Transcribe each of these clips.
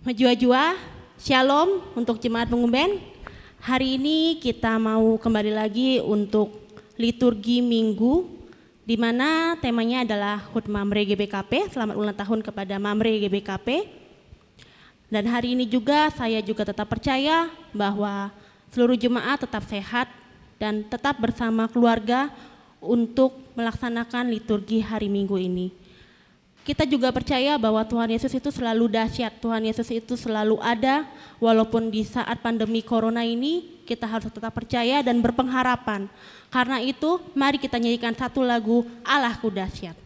Majua-jua, Shalom untuk jemaat pengumben. Hari ini kita mau kembali lagi untuk liturgi minggu, di mana temanya adalah HUT Mamre GBKP. Selamat ulang tahun kepada Mamre GBKP. Dan hari ini juga saya juga tetap percaya bahwa seluruh jemaat tetap sehat dan tetap bersama keluarga untuk melaksanakan liturgi hari Minggu ini. Kita juga percaya bahwa Tuhan Yesus itu selalu dahsyat, Tuhan Yesus itu selalu ada, walaupun di saat pandemi corona ini kita harus tetap percaya dan berpengharapan. Karena itu mari kita nyanyikan satu lagu, Allahku Dahsyat.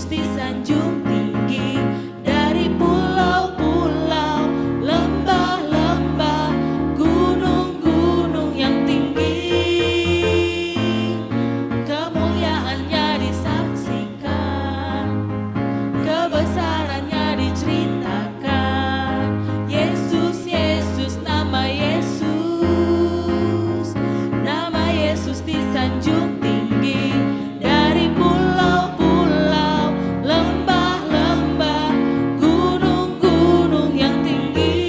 Disanjung tinggi dari pulau-pulau, lembah-lembah, gunung-gunung yang tinggi. Kemuliaannya disaksikan, kebesarannya diceritakan. Yesus, Yesus, nama Yesus, nama Yesus disanjung tinggi dari pulau-pulau, lembah-lembah, gunung-gunung yang tinggi.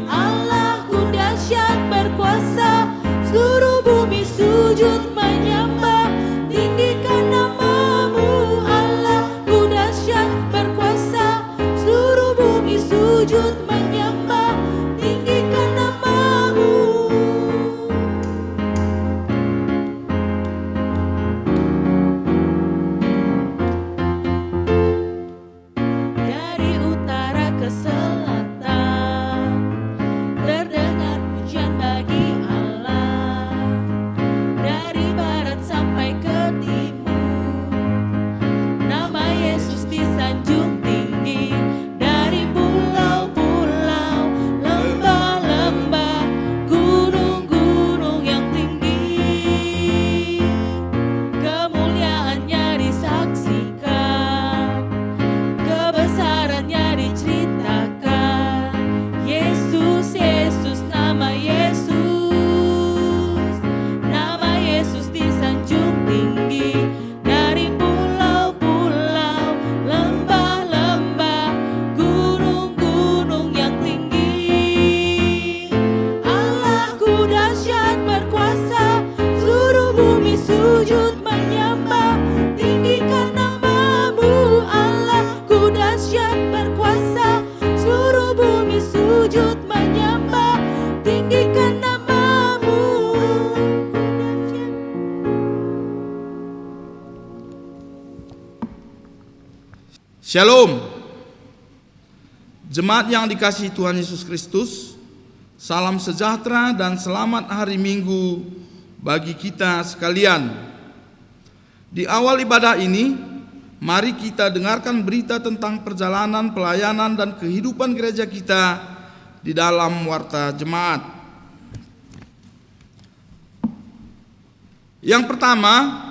Allahku dahsyat berkuasa, seluruh bumi sujud menyembah, tinggikan namamu. Allahku dahsyat berkuasa, seluruh bumi sujud menyembah, tinggikan namamu. Dari utara ke selatan, terdengar pujian bagi Allah. Dari barat sampai ke timur, nama Yesus disanjung tinggi. Dari pulau-pulau, lembah-lembah, gunung-gunung yang tinggi. Kemuliaannya disaksikan, kebesarannya diceritakan. Yesus, Yesus, nama Yesus, nama Yesus disanjung tinggi. Dari pulau-pulau, lembah-lembah, gunung-gunung yang tinggi. Allahku dahsyat berkuasa, seluruh bumi sujud menyembah, tinggikan namamu. Allahku dahsyat berkuasa, seluruh bumi sujud menyembah, tinggikan namamu. Shalom. Jemaat yang dikasihi Tuhan Yesus Kristus, salam sejahtera dan selamat hari Minggu bagi kita sekalian. Di awal ibadah ini, mari kita dengarkan berita tentang perjalanan, pelayanan, dan kehidupan gereja kita di dalam warta jemaat. Yang pertama,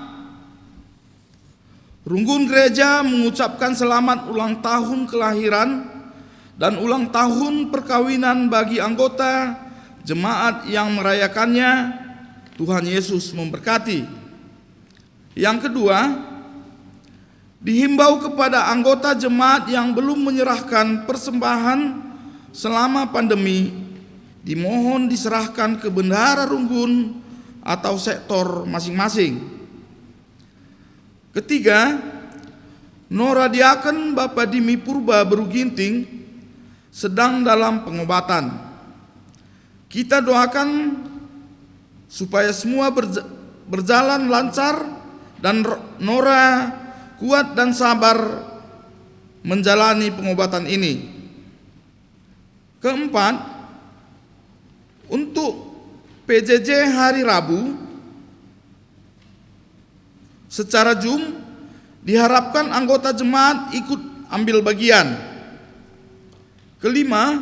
Runggun Gereja mengucapkan selamat ulang tahun kelahiran dan ulang tahun perkawinan bagi anggota jemaat yang merayakannya. Tuhan Yesus memberkati. Yang kedua, dihimbau kepada anggota jemaat yang belum menyerahkan persembahan selama pandemi, dimohon diserahkan ke bendahara Runggun atau sektor masing-masing. Ketiga, Nora Diaken Bapak Dimi Purba Beruginting sedang dalam pengobatan. Kita doakan supaya semua berjalan lancar dan Nora kuat dan sabar menjalani pengobatan ini. Keempat, untuk PJJ hari Rabu secara Zoom, diharapkan anggota jemaat ikut ambil bagian. Kelima,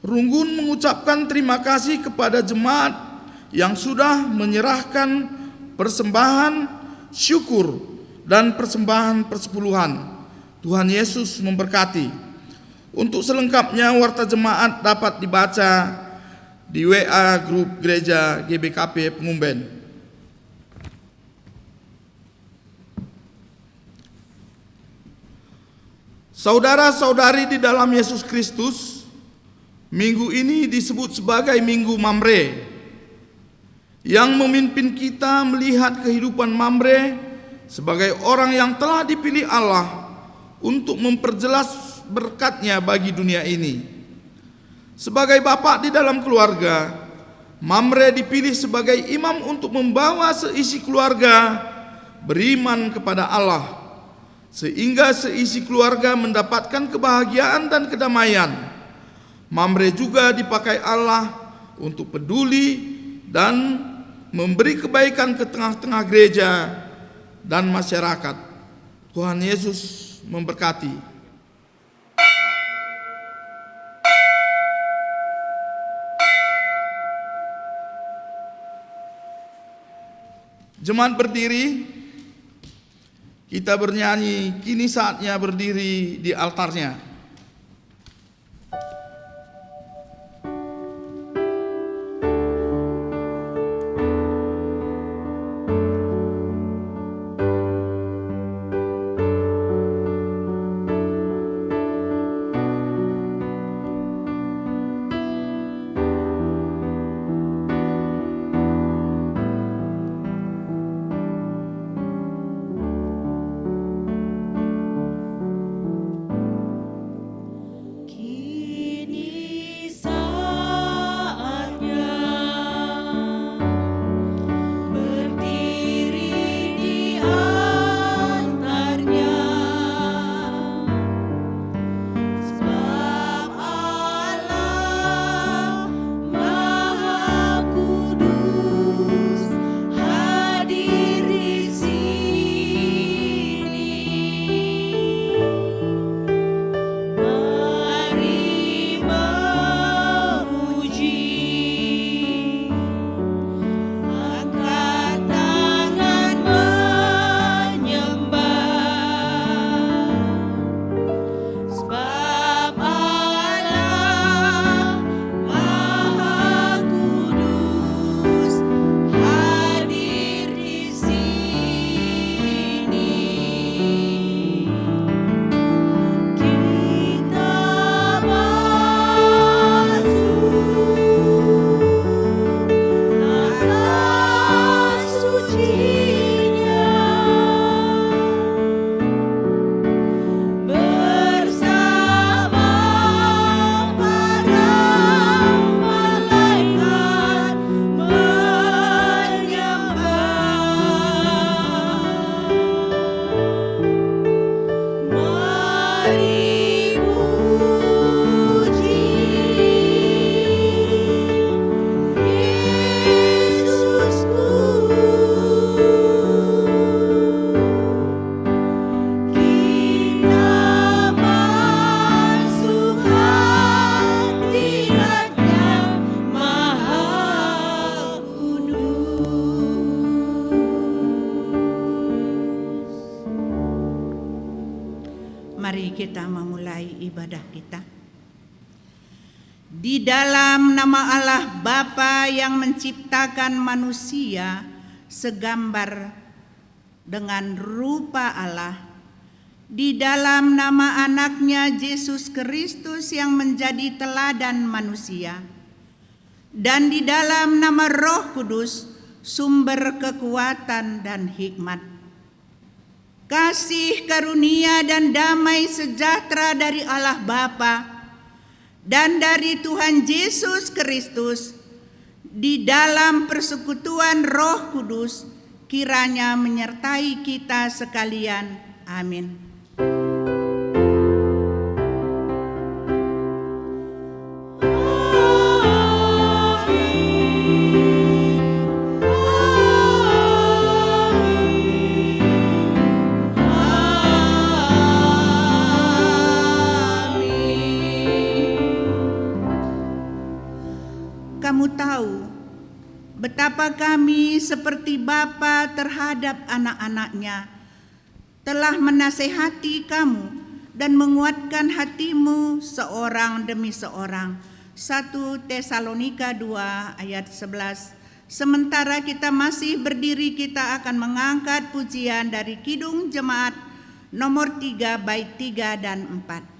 Runggun mengucapkan terima kasih kepada jemaat yang sudah menyerahkan persembahan syukur dan persembahan persepuluhan. Tuhan Yesus memberkati. Untuk selengkapnya warta jemaat dapat dibaca di WA grup gereja GBKP Pengumben. Saudara-saudari di dalam Yesus Kristus, minggu ini disebut sebagai Minggu Mamre, yang memimpin kita melihat kehidupan Mamre sebagai orang yang telah dipilih Allah untuk memperjelas berkat-Nya bagi dunia ini. Sebagai bapak di dalam keluarga, Mamre dipilih sebagai imam untuk membawa seisi keluarga beriman kepada Allah, sehingga seisi keluarga mendapatkan kebahagiaan dan kedamaian. Mamre juga dipakai Allah untuk peduli dan memberi kebaikan ke tengah-tengah gereja dan masyarakat. Tuhan Yesus memberkati. Jemaat berdiri, kita bernyanyi, kini saatnya berdiri di altarnya. Mari kita memulai ibadah kita. Di dalam nama Allah Bapa yang menciptakan manusia segambar dengan rupa Allah, di dalam nama anaknya Yesus Kristus yang menjadi teladan manusia, dan di dalam nama Roh Kudus, sumber kekuatan dan hikmat. Kasih karunia dan damai sejahtera dari Allah Bapa dan dari Tuhan Yesus Kristus di dalam persekutuan Roh Kudus kiranya menyertai kita sekalian. Amin. kami seperti bapa terhadap anak-anaknya, telah menasehati kamu dan menguatkan hatimu seorang demi seorang. 1 Tesalonika 2 ayat 11. Sementara kita masih berdiri, kita akan mengangkat pujian dari Kidung Jemaat nomor 3 bait 3 dan 4.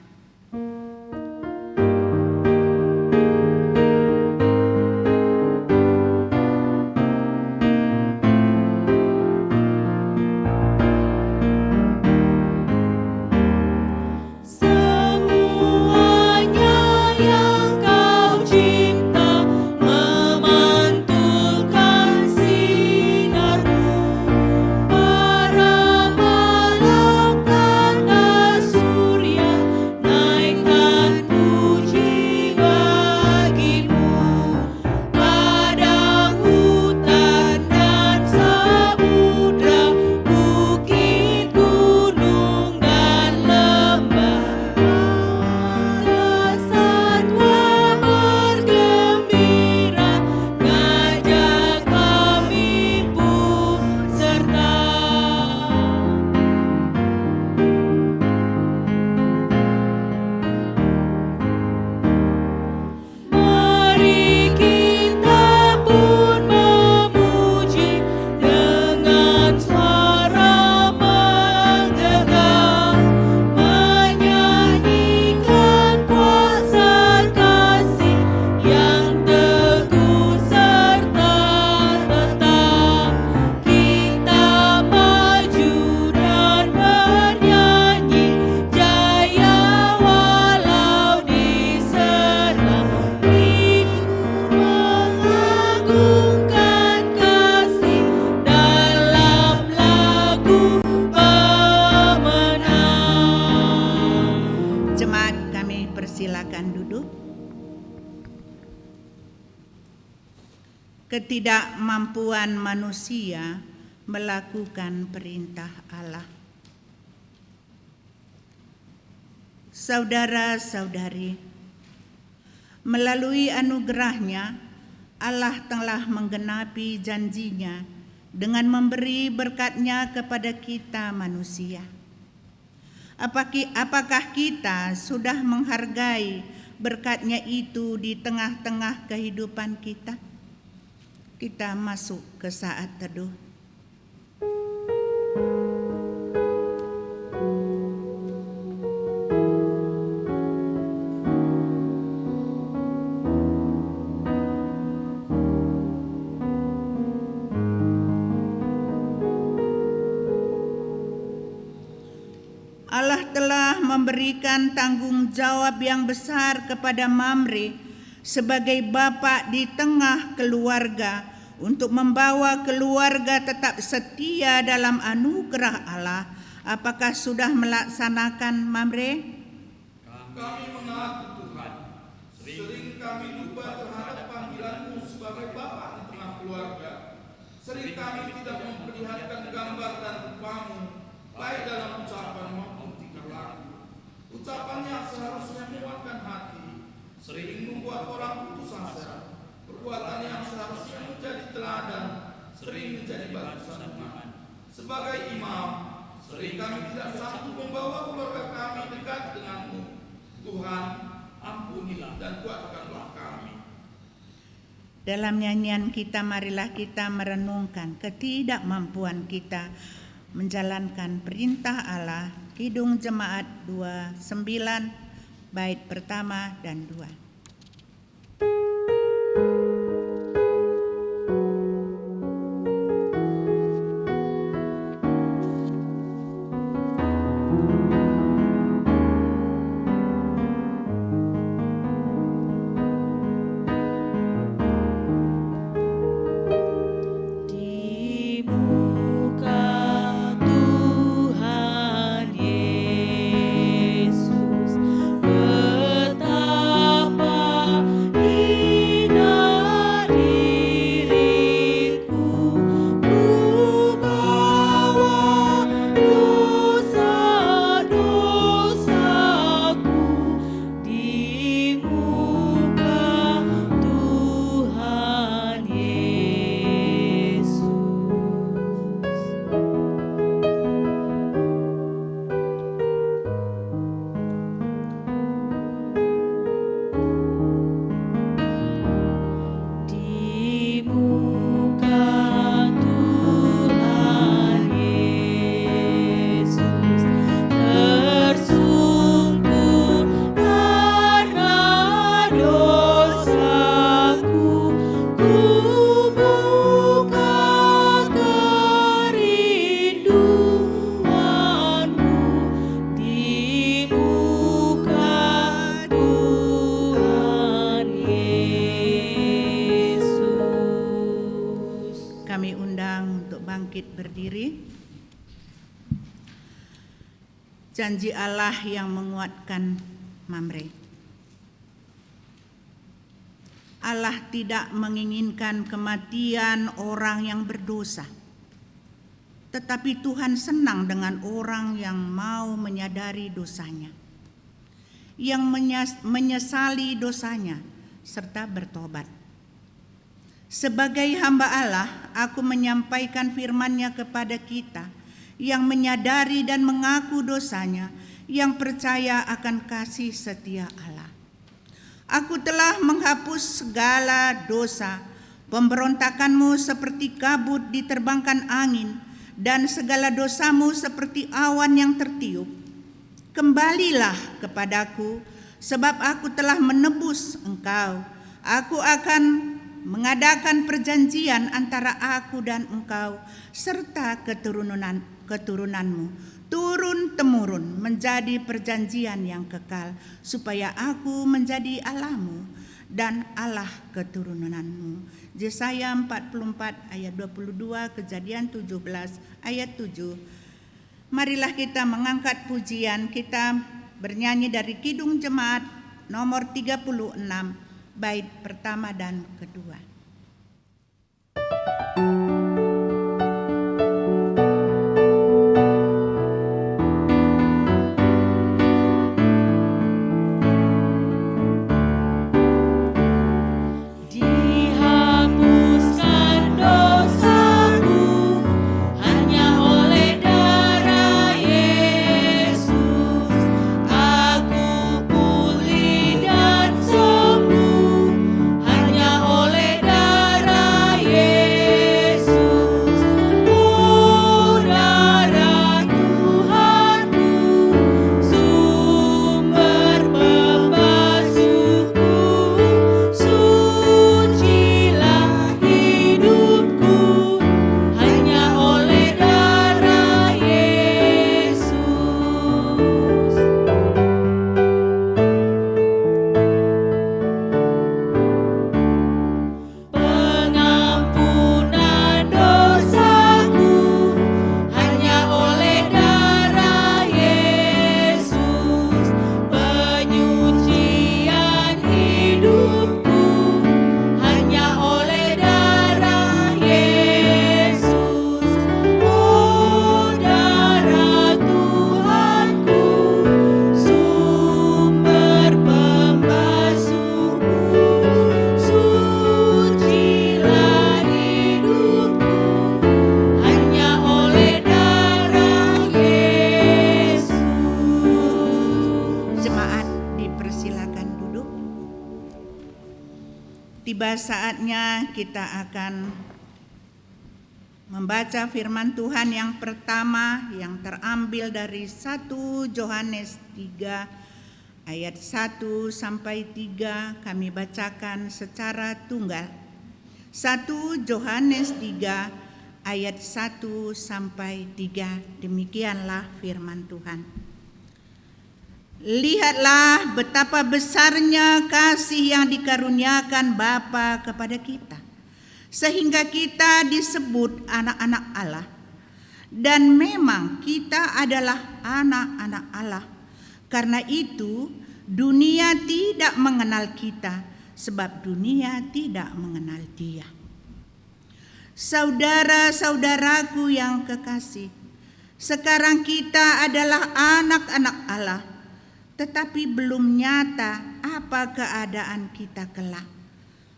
Ketidakmampuan manusia melakukan perintah Allah. Saudara-saudari, melalui anugerahnya, Allah telah menggenapi janjinya dengan memberi berkat-Nya kepada kita manusia. Apakah kita sudah menghargai berkat-Nya itu di tengah-tengah kehidupan kita? Kita masuk ke saat teduh. Allah telah memberikan tanggung jawab yang besar kepada Mamre sebagai bapa di tengah keluarga untuk membawa keluarga tetap setia dalam anugerah Allah. Apakah sudah melaksanakan, Mamre? Kami mengaku Tuhan, sering kami lupa terhadap panggilan-Mu sebagai bapa di tengah keluarga. Sering kami tidak memperlihatkan gambar dan rupa-Mu, baik dalam ucapan maupun tingkah laku. Ucapan yang seharusnya menguatkan hati, sering membuat orang putus asa. Perbuatan yang seharusnya menjadi teladan, sering menjadi batu sandungan. Sebagai imam, sering kami tidak sanggup membawa keluarga kami dekat dengan-Mu. Tuhan, ampunilah dan kuatkanlah kami. Dalam nyanyian kita, marilah kita merenungkan ketidakmampuan kita menjalankan perintah Allah. Kidung Jemaat 29 bait pertama dan 2. Betapa Kami undang untuk bangkit berdiri. Janji Allah yang menguatkan Mamre. Allah tidak menginginkan kematian orang yang berdosa, tetapi Tuhan senang dengan orang yang mau menyadari dosanya, yang menyesali dosanya, serta bertobat. Sebagai hamba Allah, aku menyampaikan firman-Nya kepada kita yang menyadari dan mengaku dosanya, yang percaya akan kasih setia Allah. Aku telah menghapus segala dosa, pemberontakanmu seperti kabut diterbangkan angin, dan segala dosamu seperti awan yang tertiup. Kembalilah kepadaku, sebab aku telah menebus engkau. Aku akan mengadakan perjanjian antara aku dan engkau, serta keturunanmu, turun-temurun menjadi perjanjian yang kekal, supaya aku menjadi Allahmu dan Allah keturunanmu. Yesaya 44 ayat 22, Kejadian 17 ayat 7. Marilah kita mengangkat pujian, kita bernyanyi dari Kidung Jemaat nomor 36, bait pertama dan kedua. Tiba saatnya kita akan membaca firman Tuhan yang pertama yang terambil dari 1 Yohanes 3 ayat 1 sampai 3. Kami bacakan secara tunggal. 1 Yohanes 3 ayat 1 sampai 3. Demikianlah firman Tuhan. Lihatlah betapa besarnya kasih yang dikaruniakan Bapa kepada kita, sehingga kita disebut anak-anak Allah. Dan memang kita adalah anak-anak Allah. Karena itu dunia tidak mengenal kita, sebab dunia tidak mengenal Dia. Saudara-saudaraku yang kekasih, sekarang kita adalah anak-anak Allah, tetapi belum nyata apa keadaan kita kelak.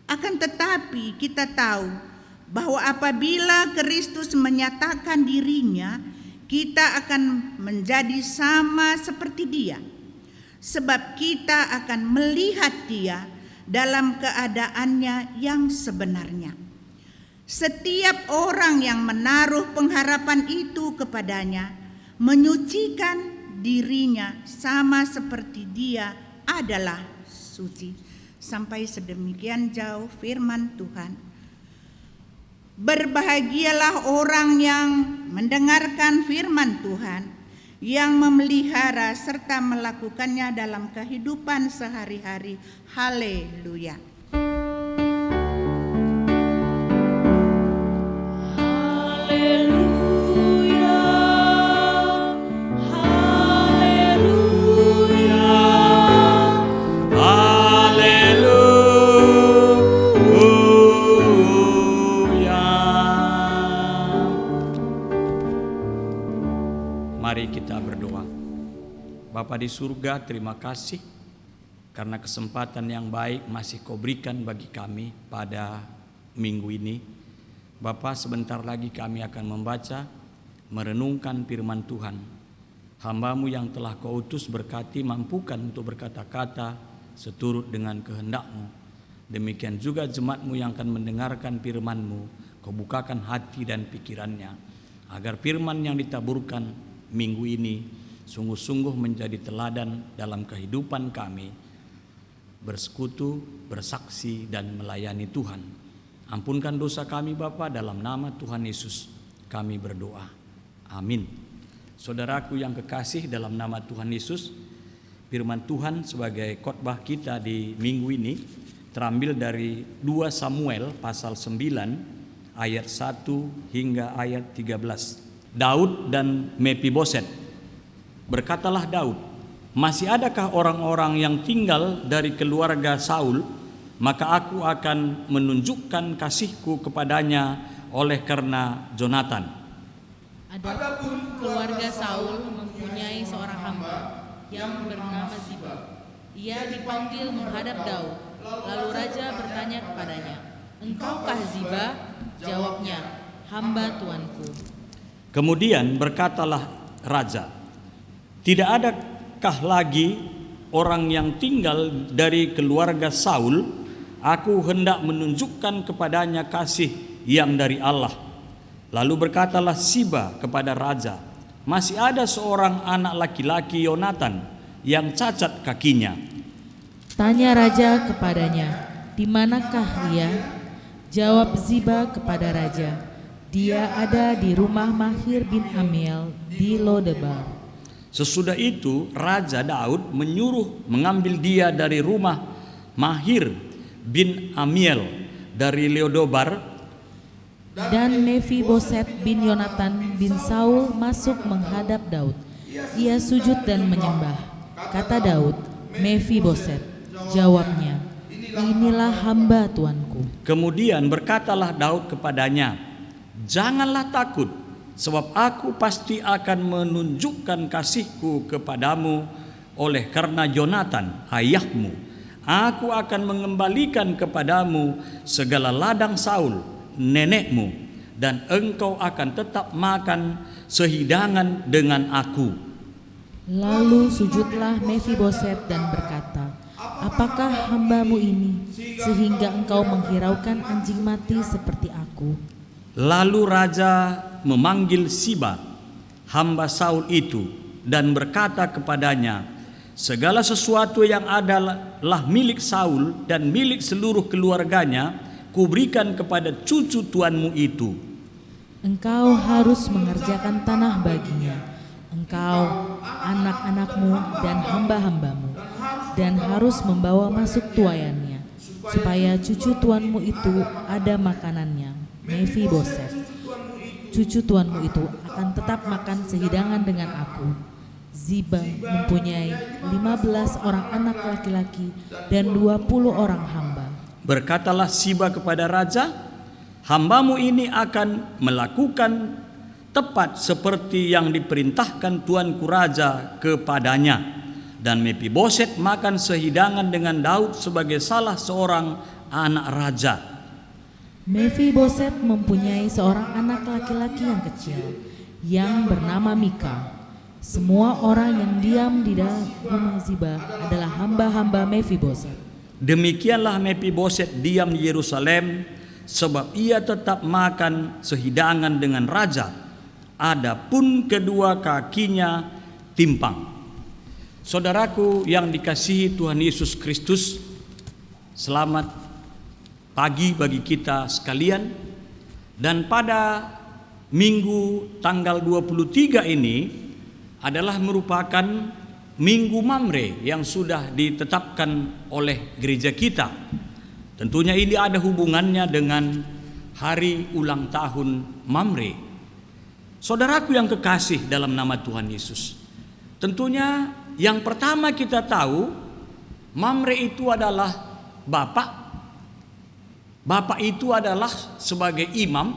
Akan tetapi kita tahu bahwa apabila Kristus menyatakan dirinya, kita akan menjadi sama seperti Dia, sebab kita akan melihat Dia dalam keadaannya yang sebenarnya. Setiap orang yang menaruh pengharapan itu kepadanya menyucikan dirinya sama seperti Dia adalah suci. Sampai sedemikian jauh firman Tuhan. Berbahagialah orang yang mendengarkan firman Tuhan, yang memelihara serta melakukannya dalam kehidupan sehari-hari. Haleluya. Mari kita berdoa. Bapa di surga, terima kasih karena kesempatan yang baik masih Kau berikan bagi kami pada minggu ini. Bapa, sebentar lagi kami akan membaca, merenungkan firman Tuhan. Hamba-Mu yang telah Kau utus berkati, mampukan untuk berkata-kata seturut dengan kehendak-Mu. Demikian juga jemaat-Mu yang akan mendengarkan firman-Mu, Kau bukakan hati dan pikirannya, agar firman yang ditaburkan minggu ini sungguh-sungguh menjadi teladan dalam kehidupan kami, bersekutu, bersaksi, dan melayani Tuhan. Ampunkan dosa kami Bapa, dalam nama Tuhan Yesus kami berdoa. Amin. Saudaraku yang kekasih, dalam nama Tuhan Yesus, firman Tuhan sebagai khotbah kita di minggu ini terambil dari 2 Samuel pasal 9 ayat 1 hingga ayat 13. Daud dan Mefiboset. Berkatalah Daud, masih adakah orang-orang yang tinggal dari keluarga Saul? Maka aku akan menunjukkan kasihku kepadanya oleh karena Jonatan. Adapun keluarga Saul mempunyai seorang hamba yang bernama Ziba. Ia dipanggil menghadap Daud. Lalu raja bertanya kepadanya, "Engkaukah Ziba?" Jawabnya, "Hamba tuanku." Kemudian berkatalah raja, "Tidak adakah lagi orang yang tinggal dari keluarga Saul? Aku hendak menunjukkan kepadanya kasih yang dari Allah." Lalu berkatalah Ziba kepada raja, "Masih ada seorang anak laki-laki Yonatan yang cacat kakinya." Tanya raja kepadanya, "Di manakah ia?" Jawab Ziba kepada raja, "Dia ada di rumah Mahir bin Amiel di Lodebar." Sesudah itu Raja Daud menyuruh mengambil dia dari rumah Mahir bin Amiel dari Lodebar. Dan Mefiboset bin Yonatan bin Saul masuk menghadap Daud. Ia sujud dan menyembah. Kata Daud, "Mefiboset." Jawabnya, "Inilah hamba tuanku." Kemudian berkatalah Daud kepadanya, "Janganlah takut, sebab aku pasti akan menunjukkan kasihku kepadamu oleh karena Jonatan ayahmu. Aku akan mengembalikan kepadamu segala ladang Saul nenekmu, dan engkau akan tetap makan sehidangan dengan aku." Lalu sujudlah Mefiboset dan berkata, "Apakah hambamu ini, sehingga engkau menghiraukan anjing mati seperti aku?" Lalu raja memanggil Ziba, hamba Saul itu, dan berkata kepadanya, "Segala sesuatu yang adalah milik Saul dan milik seluruh keluarganya, kuberikan kepada cucu tuanmu itu. Engkau harus mengerjakan tanah baginya, engkau, anak-anakmu, dan hamba-hambamu, dan harus membawa masuk tuayannya, supaya cucu tuanmu itu ada makanannya." Mefiboset, cucu tuanmu itu akan tetap makan sehidangan dengan aku. Ziba mempunyai 15 orang anak laki-laki dan 20 orang hamba. Berkatalah Ziba kepada raja, "Hambamu ini akan melakukan tepat seperti yang diperintahkan tuanku raja kepadanya." Dan Mefiboset makan sehidangan dengan Daud sebagai salah seorang anak raja. Mefiboset mempunyai seorang anak laki-laki yang kecil yang bernama Mika. Semua orang yang diam di dalam rumah Ziba adalah hamba-hamba Mefiboset. Demikianlah Mefiboset diam di Yerusalem, sebab ia tetap makan sehidangan dengan raja, adapun kedua kakinya timpang. Saudaraku yang dikasihi Tuhan Yesus Kristus, selamat pagi bagi kita sekalian. Dan pada minggu tanggal 23 ini adalah merupakan Minggu Mamre yang sudah ditetapkan oleh gereja kita. Tentunya ini ada hubungannya dengan hari ulang tahun Mamre. Saudaraku yang kekasih dalam nama Tuhan Yesus, tentunya yang pertama kita tahu, Mamre itu adalah Bapak. Bapak itu adalah sebagai imam,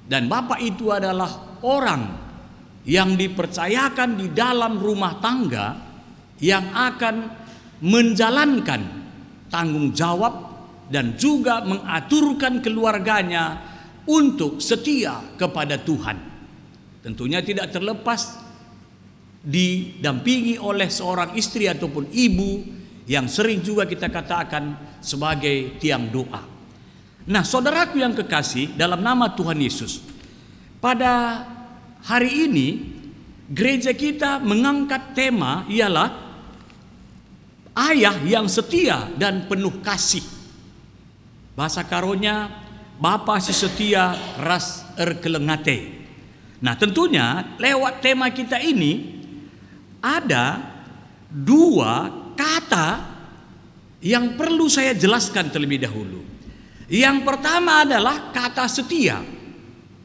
dan Bapak itu adalah orang yang dipercayakan di dalam rumah tangga yang akan menjalankan tanggung jawab dan juga mengaturkan keluarganya untuk setia kepada Tuhan. Tentunya tidak terlepas didampingi oleh seorang istri ataupun ibu yang sering juga kita katakan sebagai tiang doa. Nah, saudaraku yang kekasih, dalam nama Tuhan Yesus, pada hari ini gereja kita mengangkat tema ialah ayah yang setia dan penuh kasih. Bahasa karonya Bapa si setia ras erkelengate. Nah, tentunya lewat tema kita ini ada dua kata yang perlu saya jelaskan terlebih dahulu. Yang pertama adalah kata setia,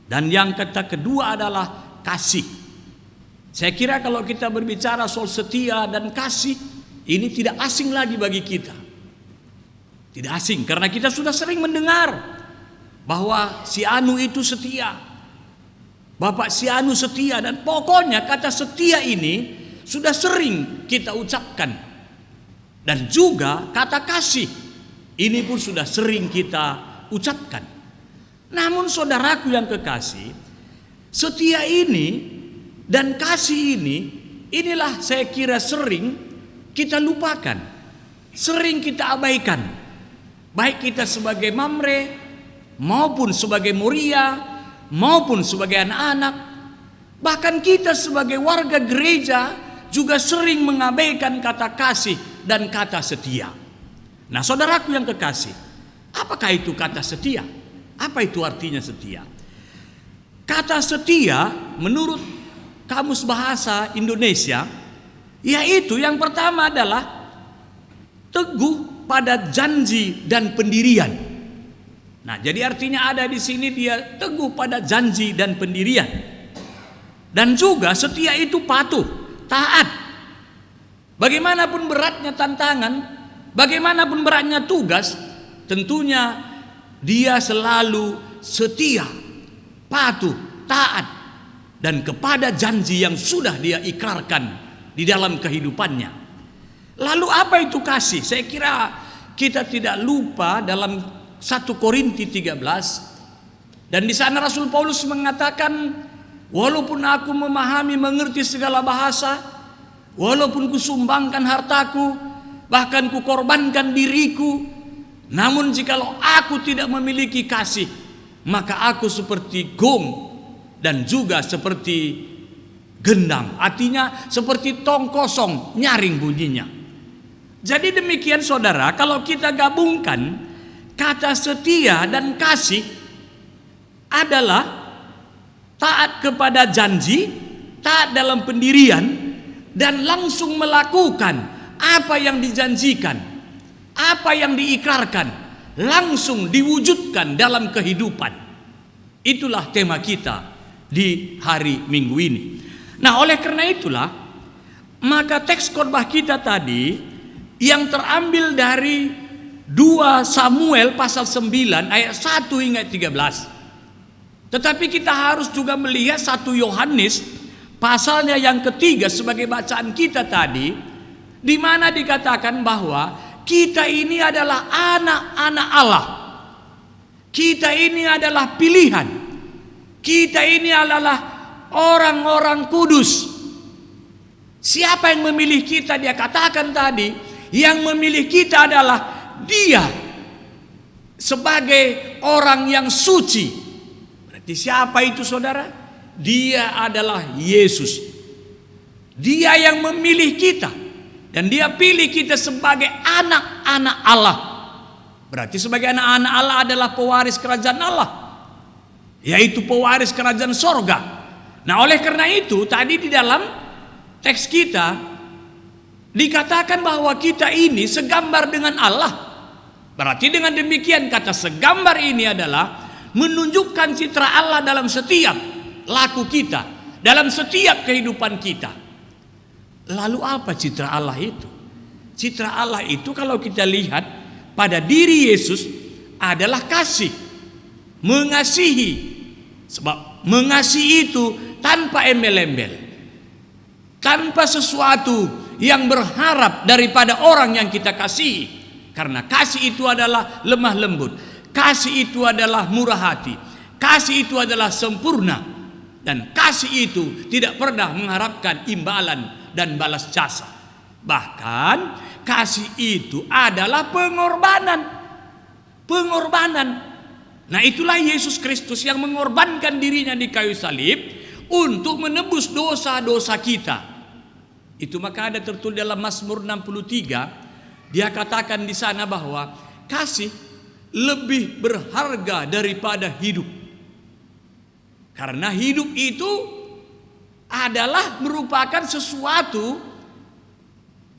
dan yang kata kedua adalah kasih. Saya kira kalau kita berbicara soal setia dan kasih, ini tidak asing lagi bagi kita. Tidak asing karena kita sudah sering mendengar bahwa si Anu itu setia, Bapak si Anu setia, dan pokoknya kata setia ini sudah sering kita ucapkan. Dan juga kata kasih ini pun sudah sering kita ucapkan. Namun saudaraku yang kekasih, setia ini dan kasih ini, inilah saya kira sering kita lupakan, sering kita abaikan. Baik kita sebagai mamre, maupun sebagai muria, maupun sebagai anak-anak, bahkan kita sebagai warga gereja juga sering mengabaikan kata kasih dan kata setia. Nah, saudaraku yang kekasih, apakah itu kata setia? Apa itu artinya setia? Kata setia menurut Kamus Bahasa Indonesia, yaitu yang pertama adalah teguh pada janji dan pendirian. Nah, jadi artinya ada di sini dia teguh pada janji dan pendirian. Dan juga setia itu patuh, taat. Bagaimanapun beratnya tantangan, bagaimanapun beratnya tugas, tentunya dia selalu setia, patuh, taat, dan kepada janji yang sudah dia ikrarkan di dalam kehidupannya. Lalu apa itu kasih? Saya kira kita tidak lupa dalam 1 Korintus 13, dan di sana Rasul Paulus mengatakan, walaupun aku memahami mengerti segala bahasa, walaupun kusumbangkan hartaku, bahkan kukorbankan diriku, namun jikalau aku tidak memiliki kasih, maka aku seperti gong dan juga seperti gendang. Artinya seperti tong kosong, nyaring bunyinya. Jadi demikian saudara, kalau kita gabungkan kata setia dan kasih adalah taat kepada janji, taat dalam pendirian, dan langsung melakukan apa yang dijanjikan, apa yang diikrarkan, langsung diwujudkan dalam kehidupan. Itulah tema kita di hari Minggu ini. Nah, oleh karena itulah, maka teks khotbah kita tadi yang terambil dari 2 Samuel pasal 9 ayat 1 hingga 13. Tetapi kita harus juga melihat 1 Yohanes pasalnya yang ketiga sebagai bacaan kita tadi, di mana dikatakan bahwa kita ini adalah anak-anak Allah. Kita ini adalah pilihan. Kita ini adalah orang-orang kudus. Siapa yang memilih kita? Dia katakan tadi, yang memilih kita adalah Dia sebagai orang yang suci. Berarti siapa itu saudara? Dia adalah Yesus. Dia yang memilih kita, dan Dia pilih kita sebagai anak-anak Allah. Berarti sebagai anak-anak Allah adalah pewaris kerajaan Allah, yaitu pewaris kerajaan sorga. Nah, oleh karena itu tadi di dalam teks kita dikatakan bahwa kita ini segambar dengan Allah. Berarti dengan demikian kata segambar ini adalah menunjukkan citra Allah dalam setiap laku kita, dalam setiap kehidupan kita. Lalu apa citra Allah itu? Citra Allah itu kalau kita lihat pada diri Yesus adalah kasih, mengasihi. Sebab mengasihi itu tanpa embel-embel, tanpa sesuatu yang berharap daripada orang yang kita kasihi. Karena kasih itu adalah lemah lembut, kasih itu adalah murah hati, kasih itu adalah sempurna, dan kasih itu tidak pernah mengharapkan imbalan dan balas jasa. Bahkan kasih itu adalah pengorbanan. Nah, itulah Yesus Kristus yang mengorbankan dirinya di kayu salib untuk menebus dosa-dosa kita. Itu maka ada tertulis dalam Mazmur 63, dia katakan di sana bahwa kasih lebih berharga daripada hidup. Karena hidup itu adalah merupakan sesuatu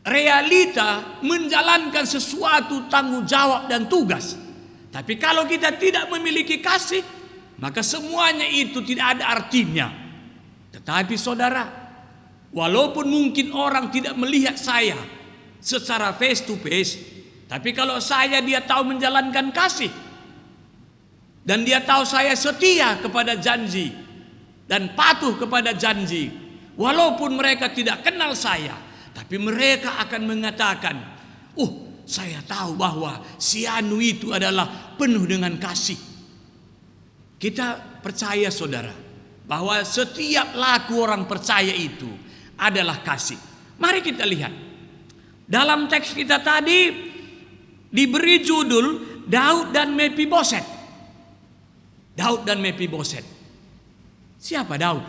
realita, menjalankan sesuatu tanggung jawab dan tugas. Tapi kalau kita tidak memiliki kasih, maka semuanya itu tidak ada artinya. Tetapi saudara, walaupun mungkin orang tidak melihat saya secara face to face, tapi kalau dia tahu menjalankan kasih, dan dia tahu saya setia kepada janji dan patuh kepada janji, walaupun mereka tidak kenal saya, tapi mereka akan mengatakan, saya tahu bahwa si Anu itu adalah penuh dengan kasih. Kita percaya saudara, bahwa setiap laku orang percaya itu adalah kasih. Mari kita lihat. Dalam teks kita tadi diberi judul Daud dan Mephiboset. Daud dan Mephiboset. Siapa Daud?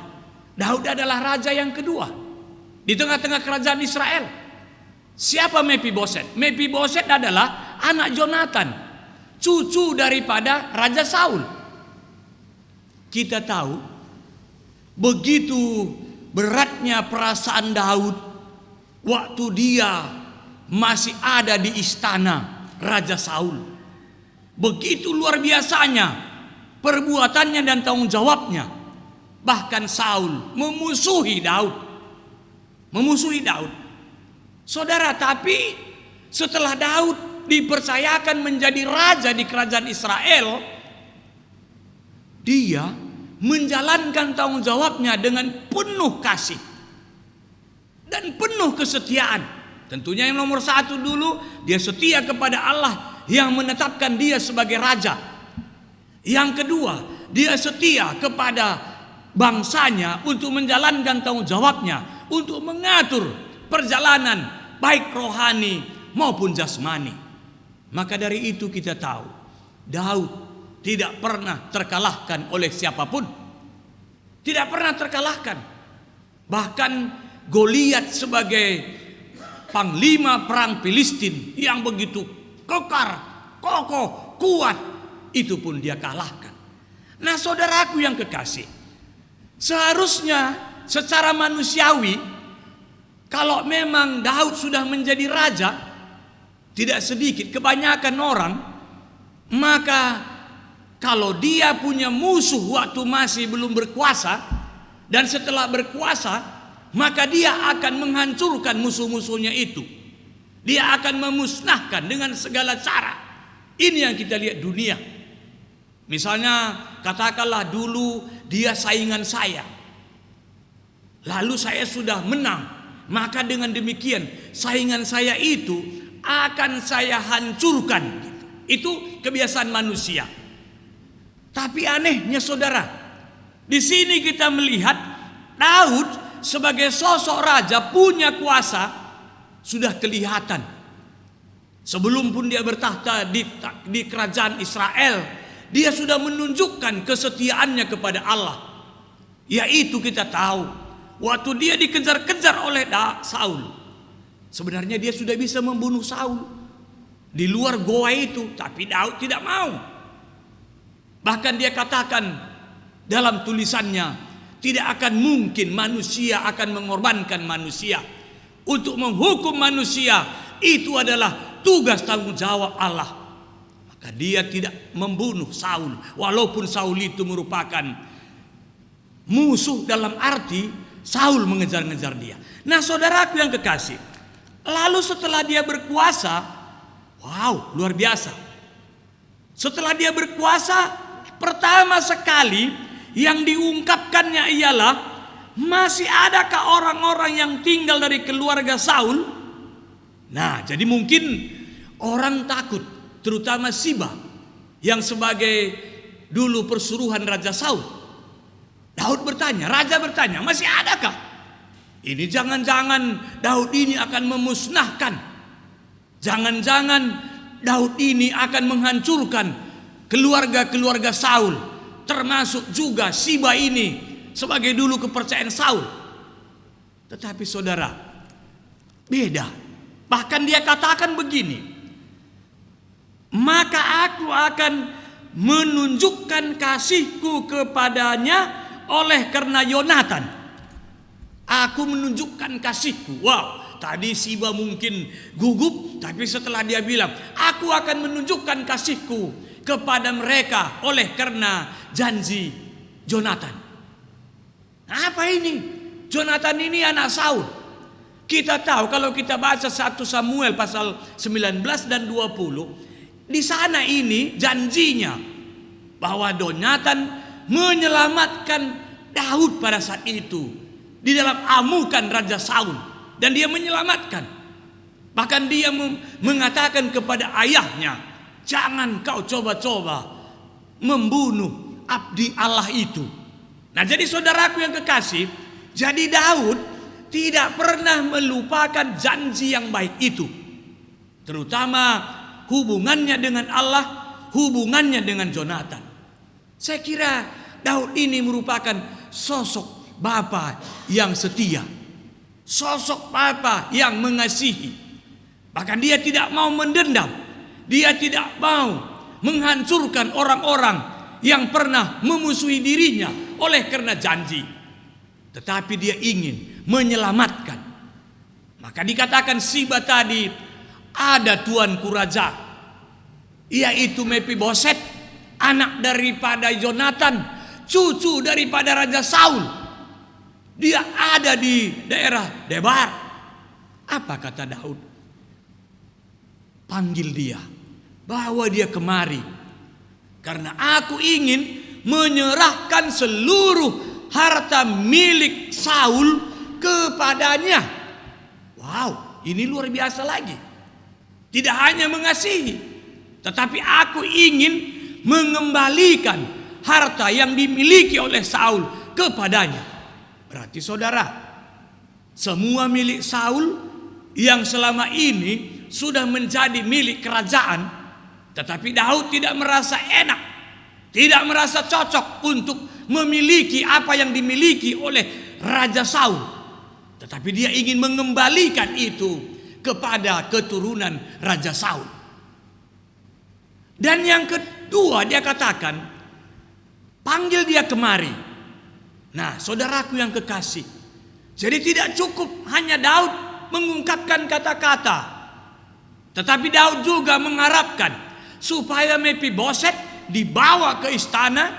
Daud adalah raja yang kedua di tengah-tengah kerajaan Israel. Siapa Mephiboset? Mephiboset adalah anak Jonathan, cucu daripada Raja Saul. Kita tahu begitu beratnya perasaan Daud waktu dia masih ada di istana Raja Saul. Begitu luar biasanya perbuatannya dan tanggung jawabnya. Bahkan Saul memusuhi Daud. Saudara, tapi setelah Daud dipercayakan menjadi raja di kerajaan Israel, dia menjalankan tanggung jawabnya dengan penuh kasih dan penuh kesetiaan. Tentunya yang nomor satu dulu, dia setia kepada Allah yang menetapkan dia sebagai raja. Yang kedua, dia setia kepada bangsanya untuk menjalankan tanggung jawabnya, untuk mengatur perjalanan baik rohani maupun jasmani. Maka dari itu kita tahu Daud tidak pernah terkalahkan oleh siapapun. Tidak pernah terkalahkan. Bahkan Goliat sebagai panglima perang Filistin yang begitu kekar, kokoh, kuat, itu pun dia kalahkan. Nah, saudaraku yang kekasih, seharusnya secara manusiawi, kalau memang Daud sudah menjadi raja, tidak sedikit, kebanyakan orang, maka kalau dia punya musuh waktu masih belum berkuasa, dan setelah berkuasa, maka dia akan menghancurkan musuh-musuhnya itu. Dia akan memusnahkan dengan segala cara. Ini yang kita lihat dunia. Misalnya katakanlah dulu dia saingan saya, lalu saya sudah menang, maka dengan demikian saingan saya itu akan saya hancurkan. Itu kebiasaan manusia. Tapi anehnya saudara, di sini kita melihat Daud sebagai sosok raja punya kuasa sudah kelihatan. Sebelum pun dia bertahta di kerajaan Israel, dia sudah menunjukkan kesetiaannya kepada Allah. Yaitu kita tahu waktu dia dikejar-kejar oleh Saul, sebenarnya dia sudah bisa membunuh Saul di luar goa itu, tapi Daud tidak mau. Bahkan dia katakan dalam tulisannya, tidak akan mungkin manusia akan mengorbankan manusia. Untuk menghukum manusia itu adalah tugas tanggung jawab Allah. Maka dia tidak membunuh Saul, walaupun Saul itu merupakan musuh dalam arti Saul mengejar-ngejar dia. Nah, saudaraku yang kekasih, lalu setelah dia berkuasa, wow, luar biasa. Setelah dia berkuasa, pertama sekali yang diungkapkannya ialah masih adakah orang-orang yang tinggal dari keluarga Saul? Nah, jadi mungkin orang takut, terutama Siba yang sebagai dulu persuruhan Raja Saul. Daud bertanya, raja bertanya, masih adakah? Ini jangan-jangan Daud ini akan memusnahkan. Jangan-jangan Daud ini akan menghancurkan keluarga-keluarga Saul, termasuk juga Siba ini sebagai dulu kepercayaan Saul. Tetapi saudara, beda. Bahkan dia katakan begini, maka aku akan menunjukkan kasihku kepadanya oleh karena Yonatan. Aku menunjukkan kasihku. Wow, tadi Siba mungkin gugup, tapi setelah dia bilang, aku akan menunjukkan kasihku kepada mereka oleh karena janji Yonatan. Apa ini? Yonatan ini anak Saul. Kita tahu kalau kita baca 1 Samuel pasal 19 dan 20, di sana ini janjinya bahwa Yonatan menyelamatkan Daud pada saat itu di dalam amukan Raja Saul, dan dia menyelamatkan. Bahkan dia mengatakan kepada ayahnya, jangan kau coba-coba membunuh abdi Allah itu. Nah, jadi saudaraku yang kekasih, jadi Daud tidak pernah melupakan janji yang baik itu, terutama hubungannya dengan Allah, hubungannya dengan Yonatan. Saya kira Daud ini merupakan sosok bapa yang setia, sosok bapa yang mengasihi. Bahkan dia tidak mau mendendam, dia tidak mau menghancurkan orang-orang yang pernah memusuhi dirinya oleh karena janji, tetapi dia ingin menyelamatkan. Maka dikatakan Siba tadi, ada tuanku raja, yaitu Mephiboset, anak daripada Yonatan, cucu daripada Raja Saul. Dia ada di daerah Debar. Apa kata Daud? Panggil dia, bawa dia kemari, karena aku ingin menyerahkan seluruh harta milik Saul kepadanya. Wow, ini luar biasa lagi. Tidak hanya mengasihi, tetapi aku ingin mengembalikan harta yang dimiliki oleh Saul kepadanya. Berarti saudara, semua milik Saul yang selama ini sudah menjadi milik kerajaan, tetapi Daud tidak merasa enak, tidak merasa cocok untuk memiliki apa yang dimiliki oleh Raja Saul, tetapi dia ingin mengembalikan itu kepada keturunan Raja Saul. Dan yang kedua dia katakan, panggil dia kemari. Nah, saudaraku yang kekasih, jadi tidak cukup hanya Daud mengungkapkan kata-kata, tetapi Daud juga mengharapkan supaya Mephiboset dibawa ke istana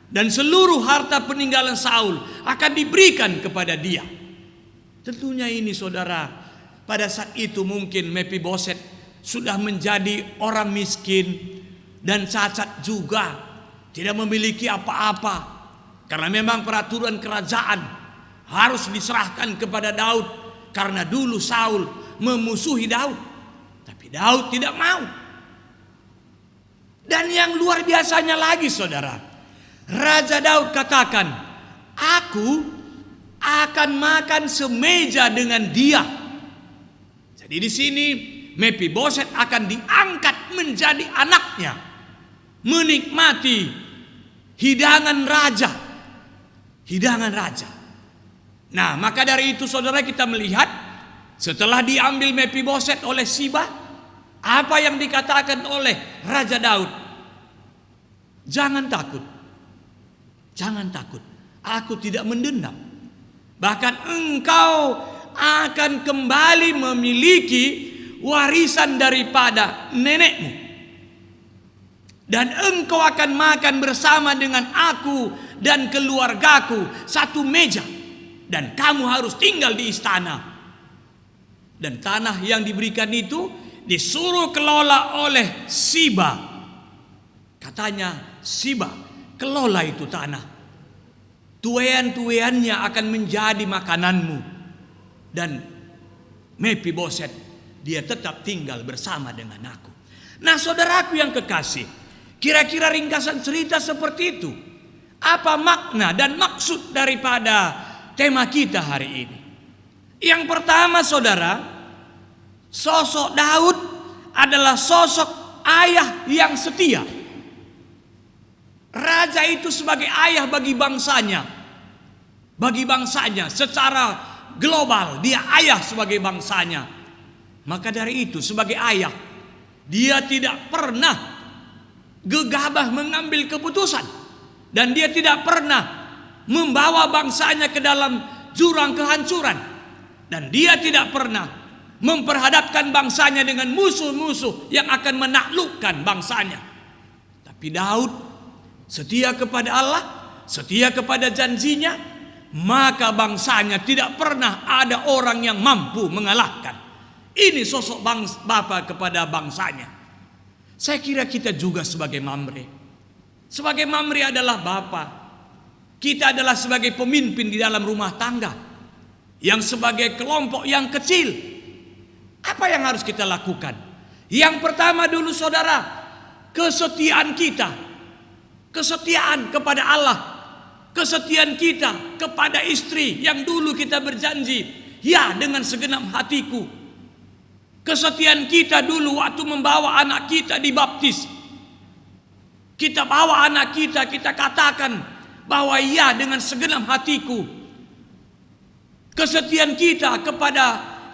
dan seluruh harta peninggalan Saul akan diberikan kepada dia. Tentunya ini saudara, pada saat itu mungkin Mephiboset sudah menjadi orang miskin dan cacat juga, tidak memiliki apa-apa, karena memang peraturan kerajaan harus diserahkan kepada Daud, karena dulu Saul memusuhi Daud, tapi Daud tidak mau. Dan yang luar biasanya lagi saudara, Raja Daud katakan, aku akan makan semeja dengan dia. Jadi di sini Mephiboset akan diangkat menjadi anaknya, menikmati hidangan raja. Hidangan raja. Nah, maka dari itu saudara, kita melihat setelah diambil Mephiboset oleh Siba, apa yang dikatakan oleh Raja Daud? Jangan takut. Jangan takut. Aku tidak mendendam. Bahkan engkau akan kembali memiliki warisan daripada nenekmu. Dan engkau akan makan bersama dengan aku dan keluargaku satu meja. Dan kamu harus tinggal di istana. Dan tanah yang diberikan itu disuruh kelola oleh Siba. Katanya, Siba, kelola itu tanah. tuayan-tuayannya akan menjadi makananmu. Dan Mephiboset, dia tetap tinggal bersama dengan aku. Nah, saudaraku yang kekasih, kira-kira ringkasan cerita seperti itu. Apa makna dan maksud daripada tema kita hari ini? Yang pertama, saudara, sosok Daud adalah sosok ayah yang setia. Raja itu sebagai ayah bagi bangsanya. Bagi bangsanya secara global, dia ayah sebagai bangsanya. Maka dari itu, sebagai ayah, dia tidak pernah gegabah mengambil keputusan. Dan dia tidak pernah membawa bangsanya ke dalam jurang kehancuran. Dan dia tidak pernah memperhadapkan bangsanya dengan musuh-musuh yang akan menaklukkan bangsanya. Tapi Daud setia kepada Allah, setia kepada janjinya, maka bangsanya tidak pernah ada orang yang mampu mengalahkan. Ini sosok Bapa kepada bangsanya. Saya kira kita juga sebagai Mamre. Sebagai Mamre adalah Bapa. Kita adalah sebagai pemimpin di dalam rumah tangga. Yang sebagai kelompok yang kecil. Apa yang harus kita lakukan? Yang pertama dulu, saudara, kesetiaan kita. Kesetiaan kepada Allah. Kesetiaan kita kepada istri yang dulu kita berjanji, ya, dengan segenap hatiku. Kesetiaan kita dulu waktu membawa anak kita dibaptis. Kita bawa anak kita, kita katakan bahwa ya, dengan segenap hatiku. Kesetiaan kita kepada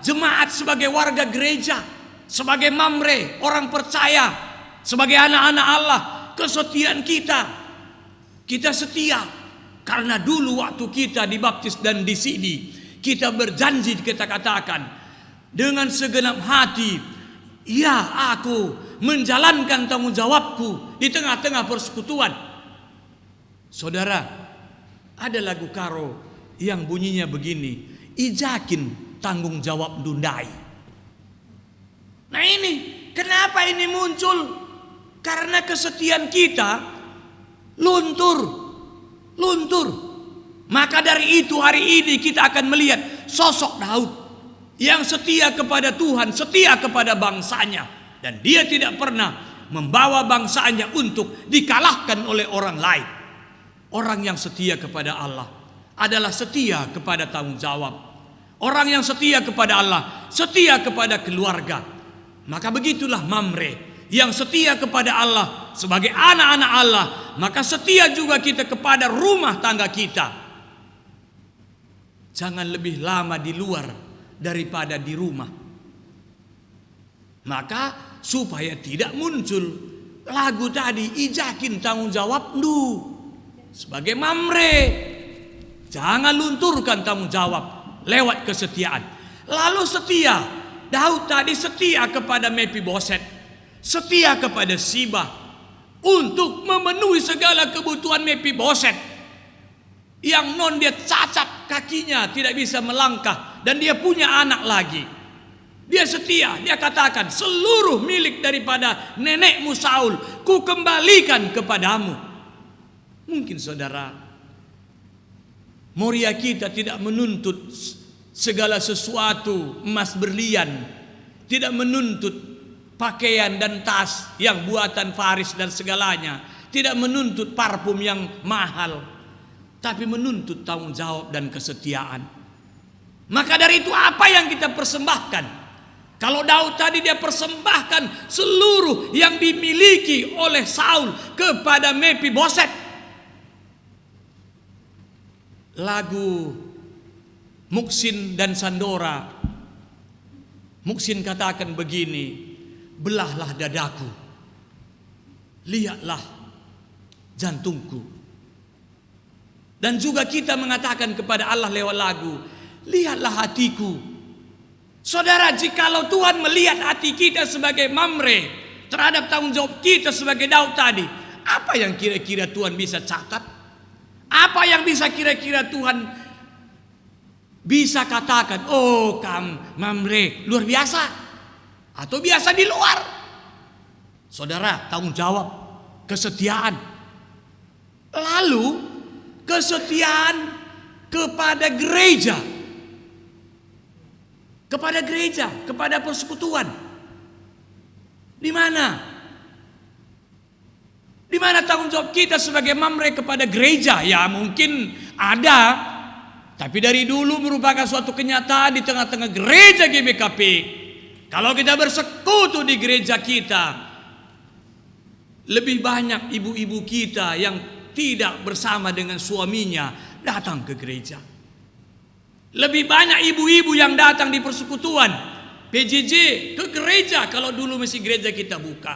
jemaat sebagai warga gereja, sebagai Mamre, orang percaya, sebagai anak-anak Allah. Kesetiaan kita setia. Karena dulu waktu kita dibaptis dan disidi, kita berjanji, kita katakan dengan segenap hati, ya, aku menjalankan tanggung jawabku di tengah-tengah persekutuan. Saudara, ada lagu karo yang bunyinya begini, ijakin tanggung jawab dundai. Nah, ini kenapa ini muncul? Karena kesetiaan kita luntur. Maka dari itu hari ini kita akan melihat sosok Daud yang setia kepada Tuhan, setia kepada bangsanya. Dan dia tidak pernah membawa bangsanya untuk dikalahkan oleh orang lain. Orang yang setia kepada Allah adalah setia kepada tanggung jawab. Orang yang setia kepada Allah, setia kepada keluarga. Maka begitulah Mamre yang setia kepada Allah sebagai anak-anak Allah, maka setia juga kita kepada rumah tangga kita. Jangan lebih lama di luar daripada di rumah. Maka supaya tidak muncul lagu tadi, ijakin tanggung jawab lu. Sebagai Mamre, jangan lunturkan tanggung jawab lewat kesetiaan. Lalu setia, Daud tadi setia kepada Mephiboset, setia kepada Siba untuk memenuhi segala kebutuhan Mephiboset yang dia cacat kakinya, tidak bisa melangkah, dan dia punya anak lagi. Dia setia, dia katakan seluruh milik daripada nenekmu Saul ku kembalikan kepadamu. Mungkin saudara, Moria kita tidak menuntut segala sesuatu emas berlian, tidak menuntut pakaian dan tas yang buatan Faris dan segalanya, tidak menuntut parfum yang mahal, tapi menuntut tanggung jawab dan kesetiaan. Maka dari itu apa yang kita persembahkan? Kalau Daud tadi dia persembahkan seluruh yang dimiliki oleh Saul kepada Mephiboset. Lagu Muksin dan Sandora, Muksin katakan begini, belahlah dadaku, lihatlah jantungku. Dan juga kita mengatakan kepada Allah lewat lagu, lihatlah hatiku. Saudara, jikalau Tuhan melihat hati kita sebagai Mamre terhadap tanggung jawab kita sebagai Daud tadi, apa yang kira-kira Tuhan bisa catat? Apa yang bisa kira-kira Tuhan bisa katakan, oh kamu Mamre luar biasa, atau biasa di luar? Saudara, tanggung jawab, kesetiaan. Lalu Kesetiaan kepada gereja. Kepada gereja, kepada persekutuan. Di mana? Di mana tanggung jawab kita sebagai mamre kepada gereja? Ya mungkin ada, tapi dari dulu merupakan suatu kenyataan di tengah-tengah gereja GBKP. Kalau kita bersekutu di gereja kita, lebih banyak ibu-ibu kita yang tidak bersama dengan suaminya datang ke gereja. Lebih banyak ibu-ibu yang datang di persekutuan PJJ ke gereja kalau dulu masih gereja kita buka.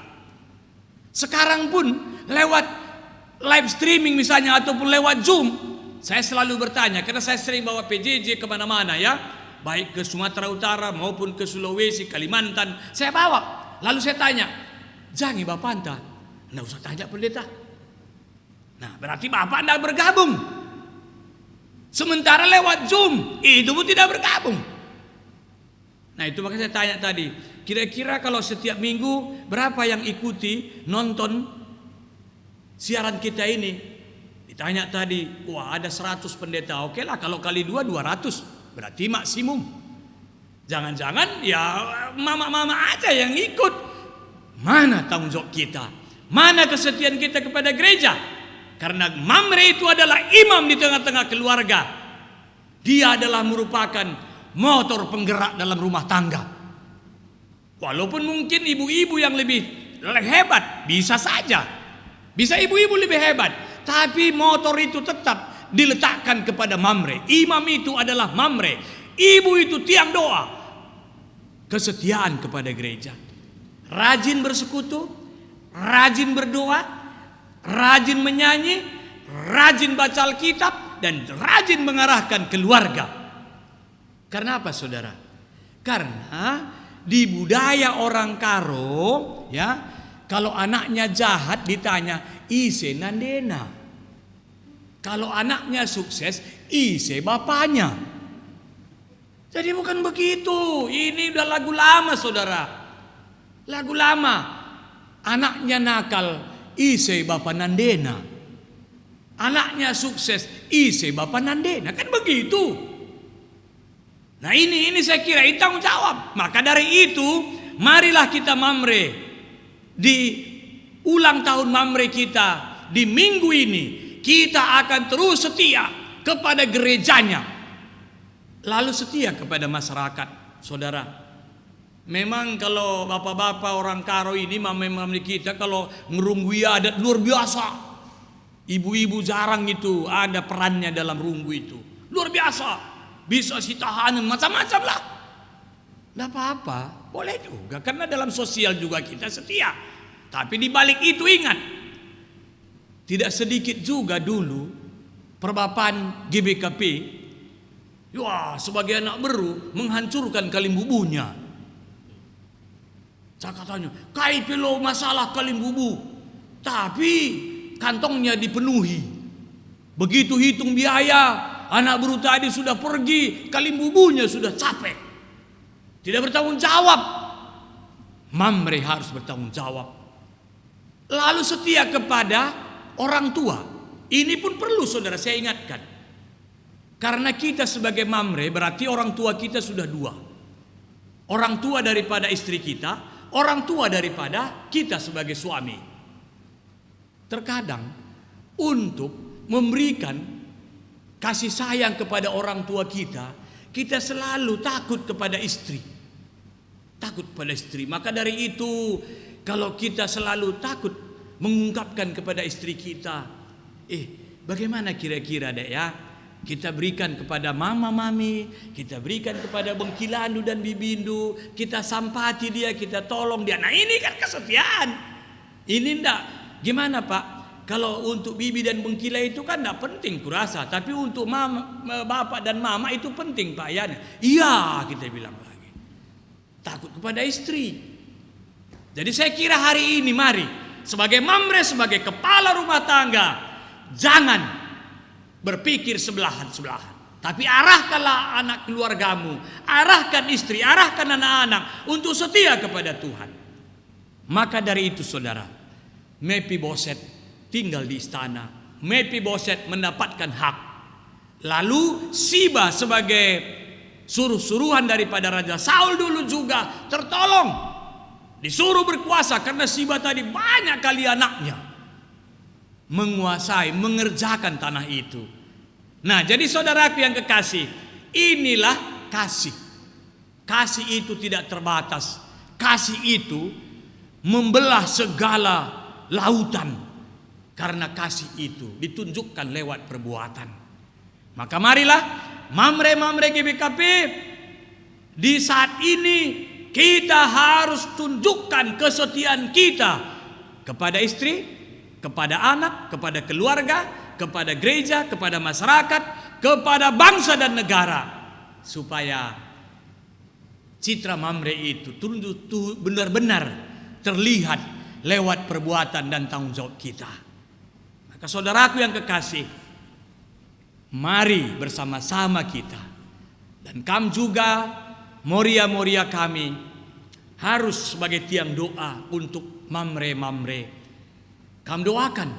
Sekarang pun lewat live streaming misalnya ataupun lewat Zoom, saya selalu bertanya karena saya sering bawa PJJ kemana-mana ya, baik ke Sumatera Utara maupun ke Sulawesi, Kalimantan, saya bawa. Lalu saya tanya, jangan Bapak anda, nggak usah tanya pendeta. Nah berarti Bapak anda bergabung. Sementara lewat Zoom itu pun tidak bergabung. Nah itu makanya saya tanya tadi, kira-kira kalau setiap minggu berapa yang ikuti nonton siaran kita ini? Ditanya tadi, wah ada 100 pendeta. Oke lah kalau kali 200 berarti maksimum. Jangan-jangan ya mama-mama aja yang ikut. Mana tanggung jawab kita? Mana kesetiaan kita kepada gereja? Karena mamre itu adalah imam di tengah-tengah keluarga. Dia adalah merupakan motor penggerak dalam rumah tangga. Walaupun mungkin ibu-ibu yang lebih hebat, bisa saja. Bisa ibu-ibu lebih hebat. Tapi motor itu tetap diletakkan kepada mamre. Imam itu adalah mamre. Ibu itu tiang doa. Kesetiaan kepada gereja. Rajin bersekutu, rajin berdoa, rajin menyanyi, rajin baca Alkitab, dan rajin mengarahkan keluarga. Karena apa saudara? Karena di budaya orang Karo ya, kalau anaknya jahat ditanya ise nandena, kalau anaknya sukses ise bapaknya. Jadi bukan begitu. Ini udah lagu lama saudara, lagu lama. Anaknya nakal ise bapak nandena, anaknya sukses ise bapak nandena, kan begitu. Nah ini saya kira itu tanggung jawab. Maka dari itu marilah kita mamre di ulang tahun mamre kita di minggu ini, kita akan terus setia kepada gerejanya, lalu setia kepada masyarakat saudara. Memang kalau bapak-bapak orang Karo ini mama-mama kita kalau ngerunggui adat luar biasa. Ibu-ibu jarang itu ada perannya dalam runggu itu. Luar biasa. Bisa si tahanan macam-macam lah. Tidak apa-apa, boleh juga. Karena dalam sosial juga kita setia. Tapi di balik itu ingat, tidak sedikit juga dulu perbapan GBKP, wah sebagai anak beru menghancurkan kalimbubunya. Saya katanya, kai pelo masalah kalimbubu, tapi kantongnya dipenuhi. Begitu hitung biaya, anak beru tadi sudah pergi, kalimbubunya sudah capek. Tidak bertanggung jawab. Mamre harus bertanggung jawab. Lalu setia kepada orang tua. Ini pun perlu saudara saya ingatkan. Karena kita sebagai mamre berarti orang tua kita sudah dua. Orang tua daripada istri kita, orang tua daripada kita sebagai suami. Terkadang untuk memberikan kasih sayang kepada orang tua kita, kita selalu takut kepada istri. Takut kepada istri. Maka dari itu, kalau kita selalu takut mengungkapkan kepada istri kita, bagaimana kira-kira dek ya? Kita berikan kepada mama-mami, kita berikan kepada bengkilandu dan bibindu, kita sampati dia, kita tolong dia. Nah ini kan kesetiaan. Ini enggak, gimana Pak? Kalau untuk bibi dan bengkila itu kan enggak penting kurasa, tapi untuk mama, bapak dan mama itu penting Pak ya. Iya kita bilang lagi. Takut kepada istri. Jadi saya kira hari ini mari sebagai mamre, sebagai kepala rumah tangga, jangan berpikir sebelahan-sebelahan. Tapi arahkanlah anak keluargamu, arahkan istri, arahkan anak-anak untuk setia kepada Tuhan. Maka dari itu saudara, Mephiboset tinggal di istana Mephiboset mendapatkan hak. Lalu Siba sebagai suruh-suruhan daripada Raja Saul dulu juga tertolong. Disuruh berkuasa karena Siba tadi banyak kali anaknya menguasai, mengerjakan tanah itu. Nah, jadi saudaraku yang kekasih, inilah kasih. Kasih itu tidak terbatas. Kasih itu membelah segala lautan. Karena kasih itu ditunjukkan lewat perbuatan. Maka marilah Mamre GBKP, di saat ini kita harus tunjukkan kesetiaan kita kepada istri, kepada anak, kepada keluarga, kepada gereja, kepada masyarakat, kepada bangsa dan negara, supaya citra Mamre itu benar-benar terlihat lewat perbuatan dan tanggung jawab kita. Maka saudaraku yang kekasih, mari bersama-sama kita, dan kamu juga Moria kami harus sebagai tiang doa untuk Mamre. Kamu doakan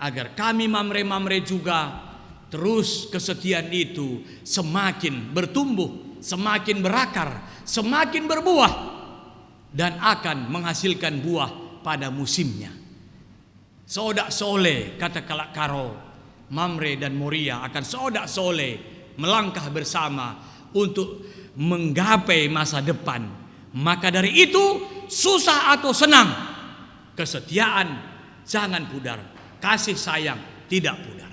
agar kami Mamre juga terus kesetiaan itu semakin bertumbuh, semakin berakar, semakin berbuah, dan akan menghasilkan buah pada musimnya. Sodak sole, kata Kalak Karo, Mamre dan Moria akan sodak sole melangkah bersama untuk menggapai masa depan. Maka dari itu, susah atau senang, kesetiaan jangan pudar, kasih sayang tidak pudar.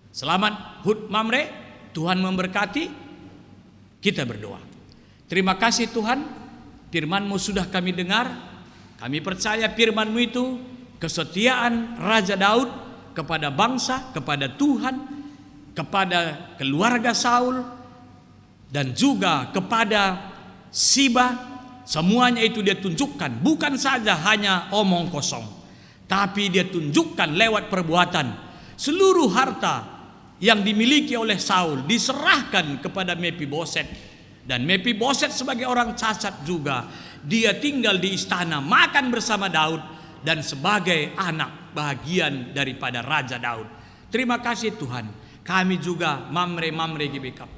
Selamat HUT Mamre, Tuhan memberkati. Kita berdoa. Terima kasih Tuhan, firman-Mu sudah kami dengar. Kami percaya firman-Mu itu kesetiaan Raja Daud kepada bangsa, kepada Tuhan, kepada keluarga Saul, dan juga kepada Siba. Semuanya itu dia tunjukkan, bukan saja hanya omong kosong, tapi dia tunjukkan lewat perbuatan. Seluruh harta yang dimiliki oleh Saul diserahkan kepada Mephiboset, dan Mephiboset sebagai orang cacat juga, dia tinggal di istana, makan bersama Daud, dan sebagai anak bagian daripada Raja Daud. Terima kasih Tuhan. Kami juga Mamre GBKP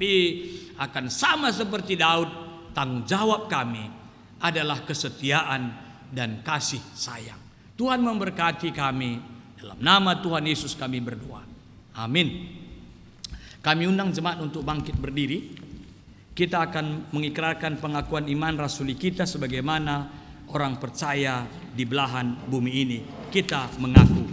akan sama seperti Daud. Tanggung jawab kami adalah kesetiaan dan kasih sayang. Tuhan memberkati kami. Dalam nama Tuhan Yesus kami berdoa. Amin. Kami undang jemaat untuk bangkit berdiri. Kita akan mengikrarkan pengakuan iman rasuli kita sebagaimana orang percaya di belahan bumi ini. Kita mengaku,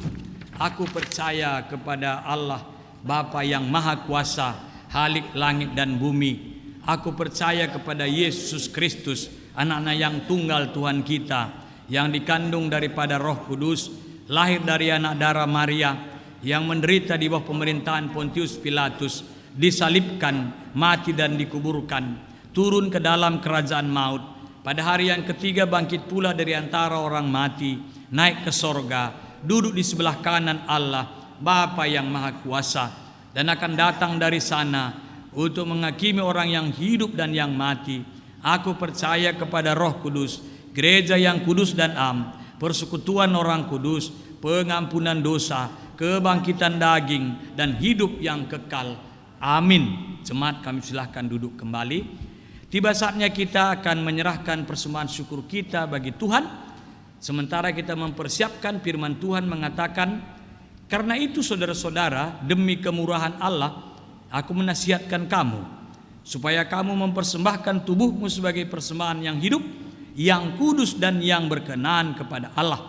aku percaya kepada Allah Bapa yang Maha Kuasa, Halik langit dan bumi. Aku percaya kepada Yesus Kristus, anaknya yang tunggal Tuhan kita, yang dikandung daripada Roh Kudus, lahir dari anak darah Maria, yang menderita di bawah pemerintahan Pontius Pilatus, disalibkan, mati dan dikuburkan, turun ke dalam kerajaan maut, pada hari yang ketiga bangkit pula dari antara orang mati, naik ke sorga, duduk di sebelah kanan Allah Bapa yang Maha Kuasa, dan akan datang dari sana untuk menghakimi orang yang hidup dan yang mati. Aku percaya kepada Roh Kudus, gereja yang kudus dan am, persekutuan orang kudus, pengampunan dosa, kebangkitan daging, dan hidup yang kekal. Amin. Jemaat kami silahkan duduk kembali. Tiba saatnya kita akan menyerahkan persembahan syukur kita bagi Tuhan. Sementara kita mempersiapkan, firman Tuhan mengatakan, karena itu saudara-saudara, demi kemurahan Allah, aku menasihatkan kamu, supaya kamu mempersembahkan tubuhmu sebagai persembahan yang hidup, yang kudus dan yang berkenan kepada Allah.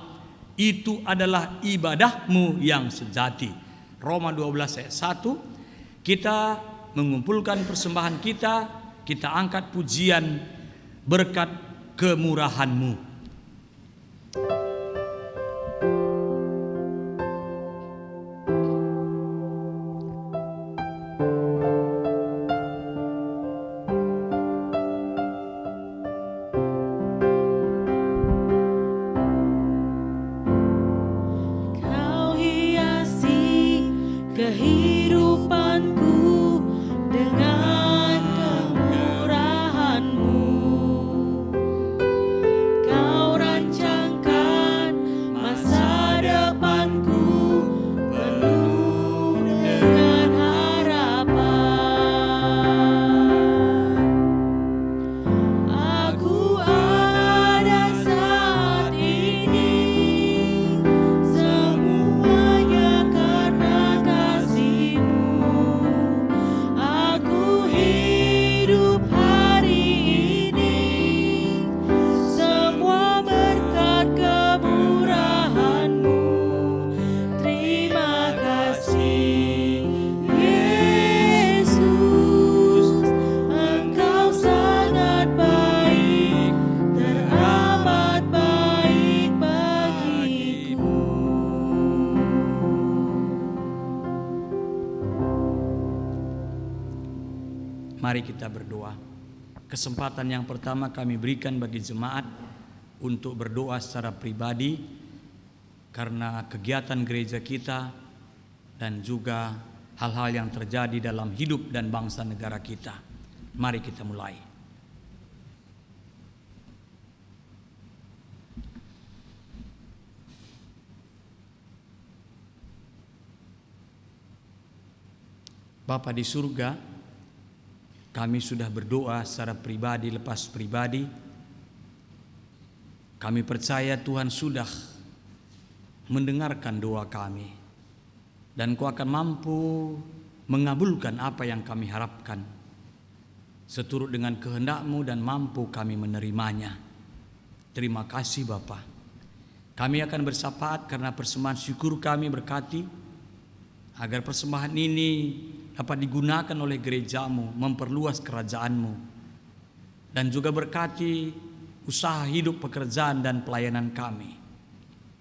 Itu adalah ibadahmu yang sejati. Roma 12 ayat 1. Kita mengumpulkan persembahan kita angkat pujian berkat kemurahan-Mu. Kau mari kita berdoa. Kesempatan yang pertama kami berikan bagi jemaat untuk berdoa secara pribadi karena kegiatan gereja kita dan juga hal-hal yang terjadi dalam hidup dan bangsa negara kita. Mari kita mulai. Bapa di surga, kami sudah berdoa secara pribadi lepas pribadi. Kami percaya Tuhan sudah mendengarkan doa kami. Dan Kau akan mampu mengabulkan apa yang kami harapkan. Seturut dengan kehendak-Mu dan mampu kami menerimanya. Terima kasih Bapa. Kami akan bersapaat karena persembahan syukur kami berkati. Agar persembahan ini dapat digunakan oleh gereja-Mu, memperluas kerajaan-Mu. Dan juga berkati usaha hidup, pekerjaan dan pelayanan kami.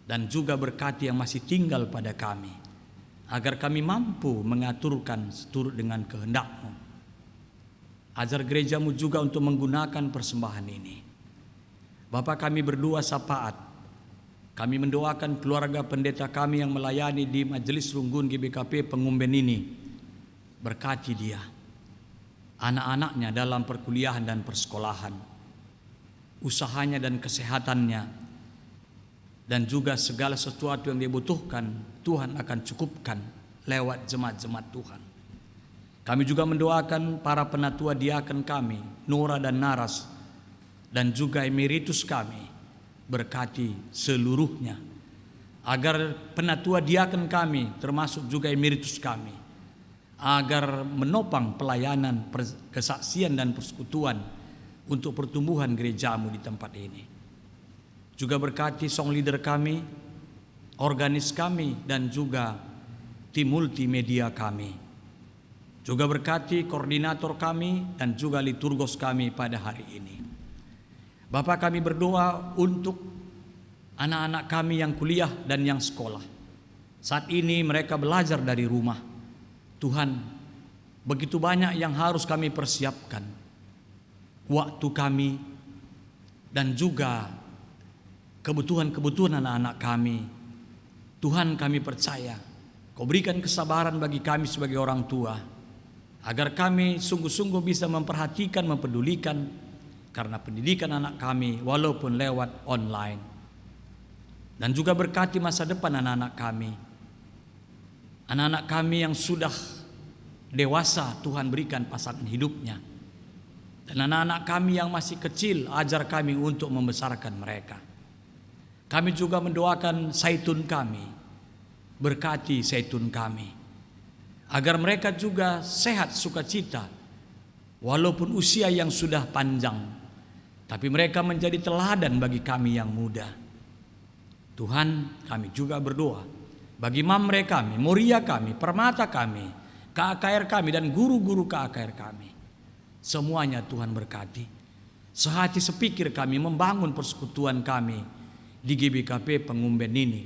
Dan juga berkati yang masih tinggal pada kami. Agar kami mampu mengaturkan seturut dengan kehendak-Mu. Ajar gereja-Mu juga untuk menggunakan persembahan ini. Bapa, kami berdoa syafaat. Kami mendoakan keluarga pendeta kami yang melayani di Majelis Runggun GBKP Pengumben ini. Berkati dia, anak-anaknya dalam perkuliahan dan persekolahan, usahanya dan kesehatannya, dan juga segala sesuatu yang dibutuhkan Tuhan akan cukupkan lewat jemaat-jemaat Tuhan. Kami juga mendoakan para penatua diaken kami, Nora dan Naras, dan juga emeritus kami, berkati seluruhnya, agar penatua diaken kami termasuk juga emeritus kami, agar menopang pelayanan, kesaksian dan persekutuan untuk pertumbuhan gereja-Mu di tempat ini. Juga berkati song leader kami, organis kami, dan juga tim multimedia kami. Juga berkati koordinator kami dan juga liturgos kami pada hari ini. Bapa, kami berdoa untuk anak-anak kami yang kuliah dan yang sekolah. Saat ini mereka belajar dari rumah. Tuhan, begitu banyak yang harus kami persiapkan. Waktu kami dan juga kebutuhan-kebutuhan anak-anak kami. Tuhan, kami percaya Kau berikan kesabaran bagi kami sebagai orang tua, agar kami sungguh-sungguh bisa memperhatikan, mempedulikan karena pendidikan anak kami walaupun lewat online. Dan juga berkati masa depan anak-anak kami. Anak-anak kami yang sudah dewasa, Tuhan berikan pasangan hidupnya. Dan anak-anak kami yang masih kecil, ajar kami untuk membesarkan mereka. Kami juga mendoakan zaitun kami, berkati zaitun kami, agar mereka juga sehat sukacita, walaupun usia yang sudah panjang, tapi mereka menjadi teladan bagi kami yang muda. Tuhan, kami juga berdoa bagi mamre kami, Moria kami, Permata kami, KKR kami, dan guru-guru KKR kami. Semuanya Tuhan berkati. Sehati sepikir kami membangun persekutuan kami di GBKP Pengumben ini.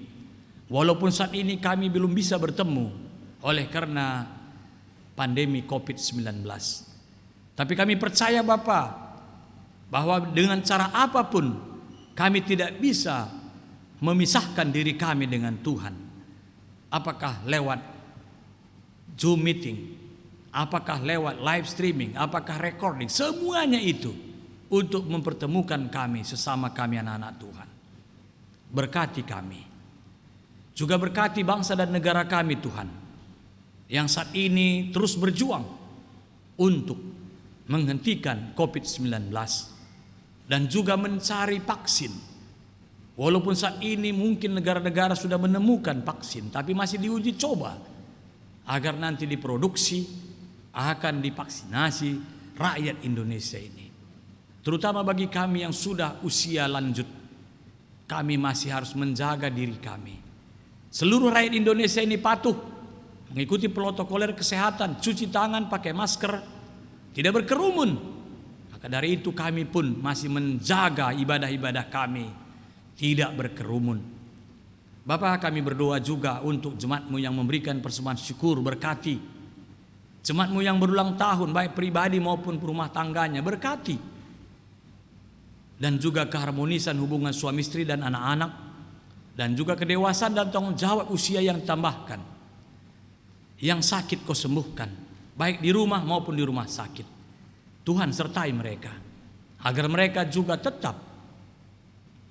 Walaupun saat ini kami belum bisa bertemu oleh karena pandemi COVID-19. Tapi kami percaya Bapa, bahwa dengan cara apapun kami tidak bisa memisahkan diri kami dengan Tuhan. Apakah lewat Zoom meeting, apakah lewat live streaming, apakah recording, semuanya itu untuk mempertemukan kami sesama kami anak-anak Tuhan. Berkati kami. Juga berkati bangsa dan negara kami Tuhan, yang saat ini terus berjuang untuk menghentikan COVID-19 dan juga mencari vaksin. Walaupun saat ini mungkin negara-negara sudah menemukan vaksin, tapi masih diuji coba agar nanti diproduksi akan divaksinasi rakyat Indonesia ini. Terutama bagi kami yang sudah usia lanjut, kami masih harus menjaga diri kami. Seluruh rakyat Indonesia ini patuh mengikuti protokoler kesehatan, cuci tangan, pakai masker, tidak berkerumun. Maka dari itu kami pun masih menjaga ibadah-ibadah kami tidak berkerumun. Bapa, kami berdoa juga untuk jemaat-Mu yang memberikan persembahan syukur, berkati Jemaatmu yang berulang tahun, baik pribadi maupun rumah tangganya, berkati. Dan juga keharmonisan hubungan suami istri dan anak-anak, dan juga kedewasaan dan tanggung jawab usia yang ditambahkan. Yang sakit kau sembuhkan, baik di rumah maupun di rumah sakit. Tuhan sertai mereka, agar mereka juga tetap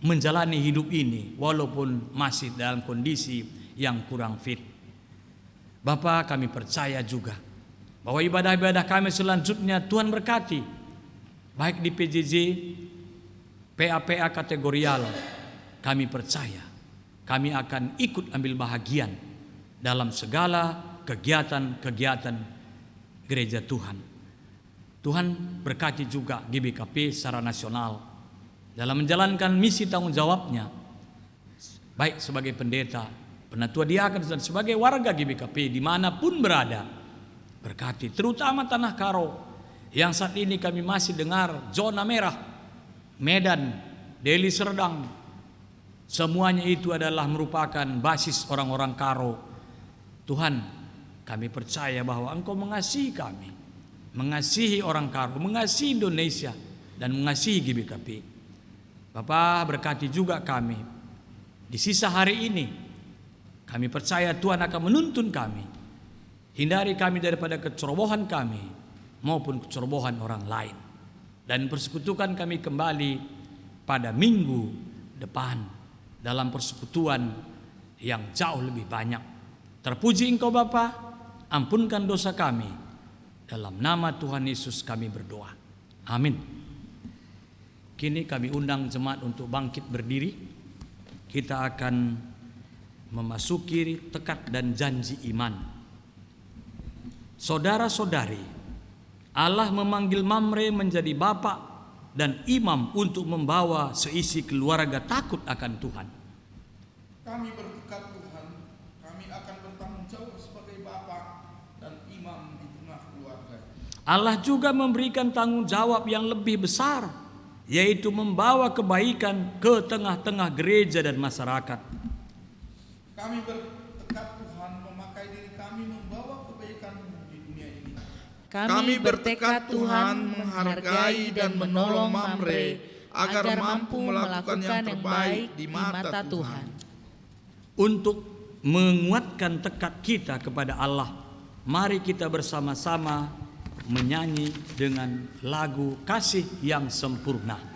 menjalani hidup ini walaupun masih dalam kondisi yang kurang fit. Bapa, kami percaya juga bahwa ibadah-ibadah kami selanjutnya Tuhan berkati, baik di PJJ, PA-PA kategorial. Kami percaya kami akan ikut ambil bahagian dalam segala kegiatan-kegiatan gereja Tuhan. Tuhan berkati juga GBKP secara nasional dalam menjalankan misi tanggung jawabnya, baik sebagai pendeta, penatua diaken, dan sebagai warga GBKP dimanapun berada. Berkati terutama Tanah Karo yang saat ini kami masih dengar zona merah, Medan, Deli Serdang, semuanya itu adalah merupakan basis orang-orang Karo. Tuhan, kami percaya bahwa Engkau mengasihi kami, mengasihi orang Karo, mengasihi Indonesia, dan mengasihi GBKP. Bapa, berkati juga kami di sisa hari ini. Kami percaya Tuhan akan menuntun kami. Hindari kami daripada kecerobohan kami maupun kecerobohan orang lain. Dan persekutukan kami kembali pada minggu depan dalam persekutuan yang jauh lebih banyak. Terpuji Engkau Bapa, ampunkan dosa kami. Dalam nama Tuhan Yesus kami berdoa. Amin. Kini kami undang jemaat untuk bangkit berdiri. Kita akan memasuki tekad dan janji iman. Saudara-saudari, Allah memanggil Mamre menjadi bapak dan imam untuk membawa seisi keluarga takut akan Tuhan. Kami bertekad Tuhan, kami akan bertanggung jawab sebagai bapak dan imam di tengah keluarga. Allah juga memberikan tanggung jawab yang lebih besar, yaitu membawa kebaikan ke tengah-tengah gereja dan masyarakat. Kami bertekad Tuhan memakai diri kami membawa kebaikan di dunia ini. Kami bertekad Tuhan menghargai dan menolong Mamre agar mampu melakukan yang terbaik di mata Tuhan. Untuk menguatkan tekad kita kepada Allah, mari kita bersama-sama menyanyi dengan lagu Kasih yang Sempurna.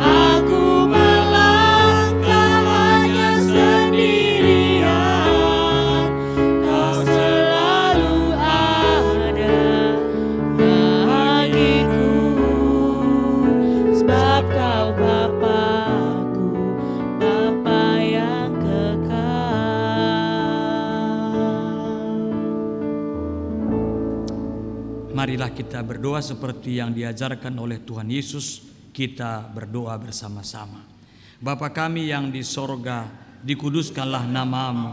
Aku melangkah hanya sendirian. marilah kita berdoa seperti yang diajarkan oleh Tuhan Yesus. Kita berdoa bersama-sama. Bapa kami yang di sorga, dikuduskanlah nama-Mu,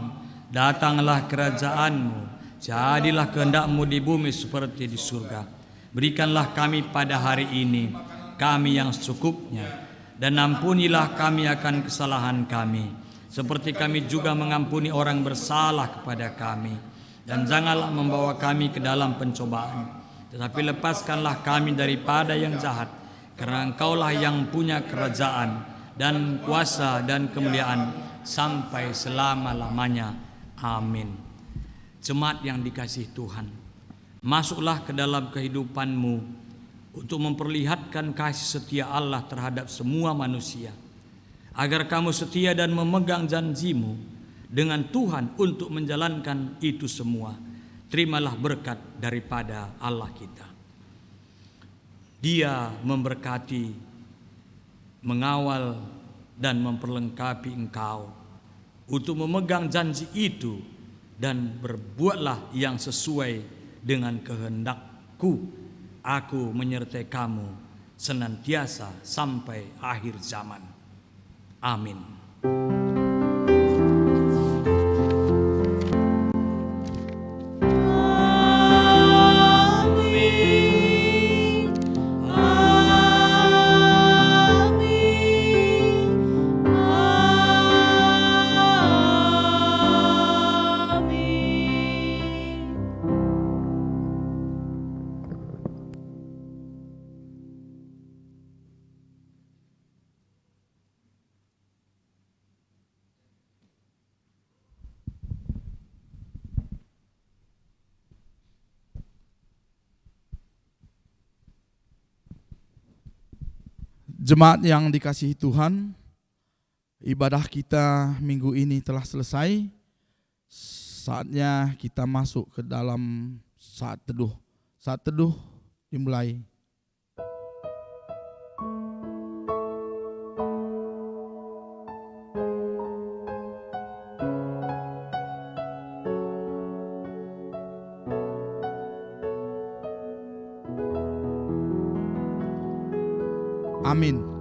datanglah kerajaan-Mu, jadilah kehendak-Mu di bumi seperti di surga. Berikanlah kami pada hari ini kami yang secukupnya, dan ampunilah kami akan kesalahan kami, seperti kami juga mengampuni orang bersalah kepada kami. Dan janganlah membawa kami ke dalam pencobaan, tetapi lepaskanlah kami daripada yang jahat, karena Engkaulah yang punya kerajaan dan kuasa dan kemuliaan sampai selama-lamanya. Amin. Jemaat yang dikasihi Tuhan, masuklah ke dalam kehidupanmu untuk memperlihatkan kasih setia Allah terhadap semua manusia, agar kamu setia dan memegang janjimu dengan Tuhan untuk menjalankan itu semua. Terimalah berkat daripada Allah kita. Dia memberkati, mengawal dan memperlengkapi engkau untuk memegang janji itu, dan berbuatlah yang sesuai dengan kehendak-Ku. Aku menyertai kamu senantiasa sampai akhir zaman. Amin. Jemaat yang dikasihi Tuhan, ibadah kita minggu ini telah selesai. Saatnya kita masuk ke dalam saat teduh. Saat teduh dimulai. Amin.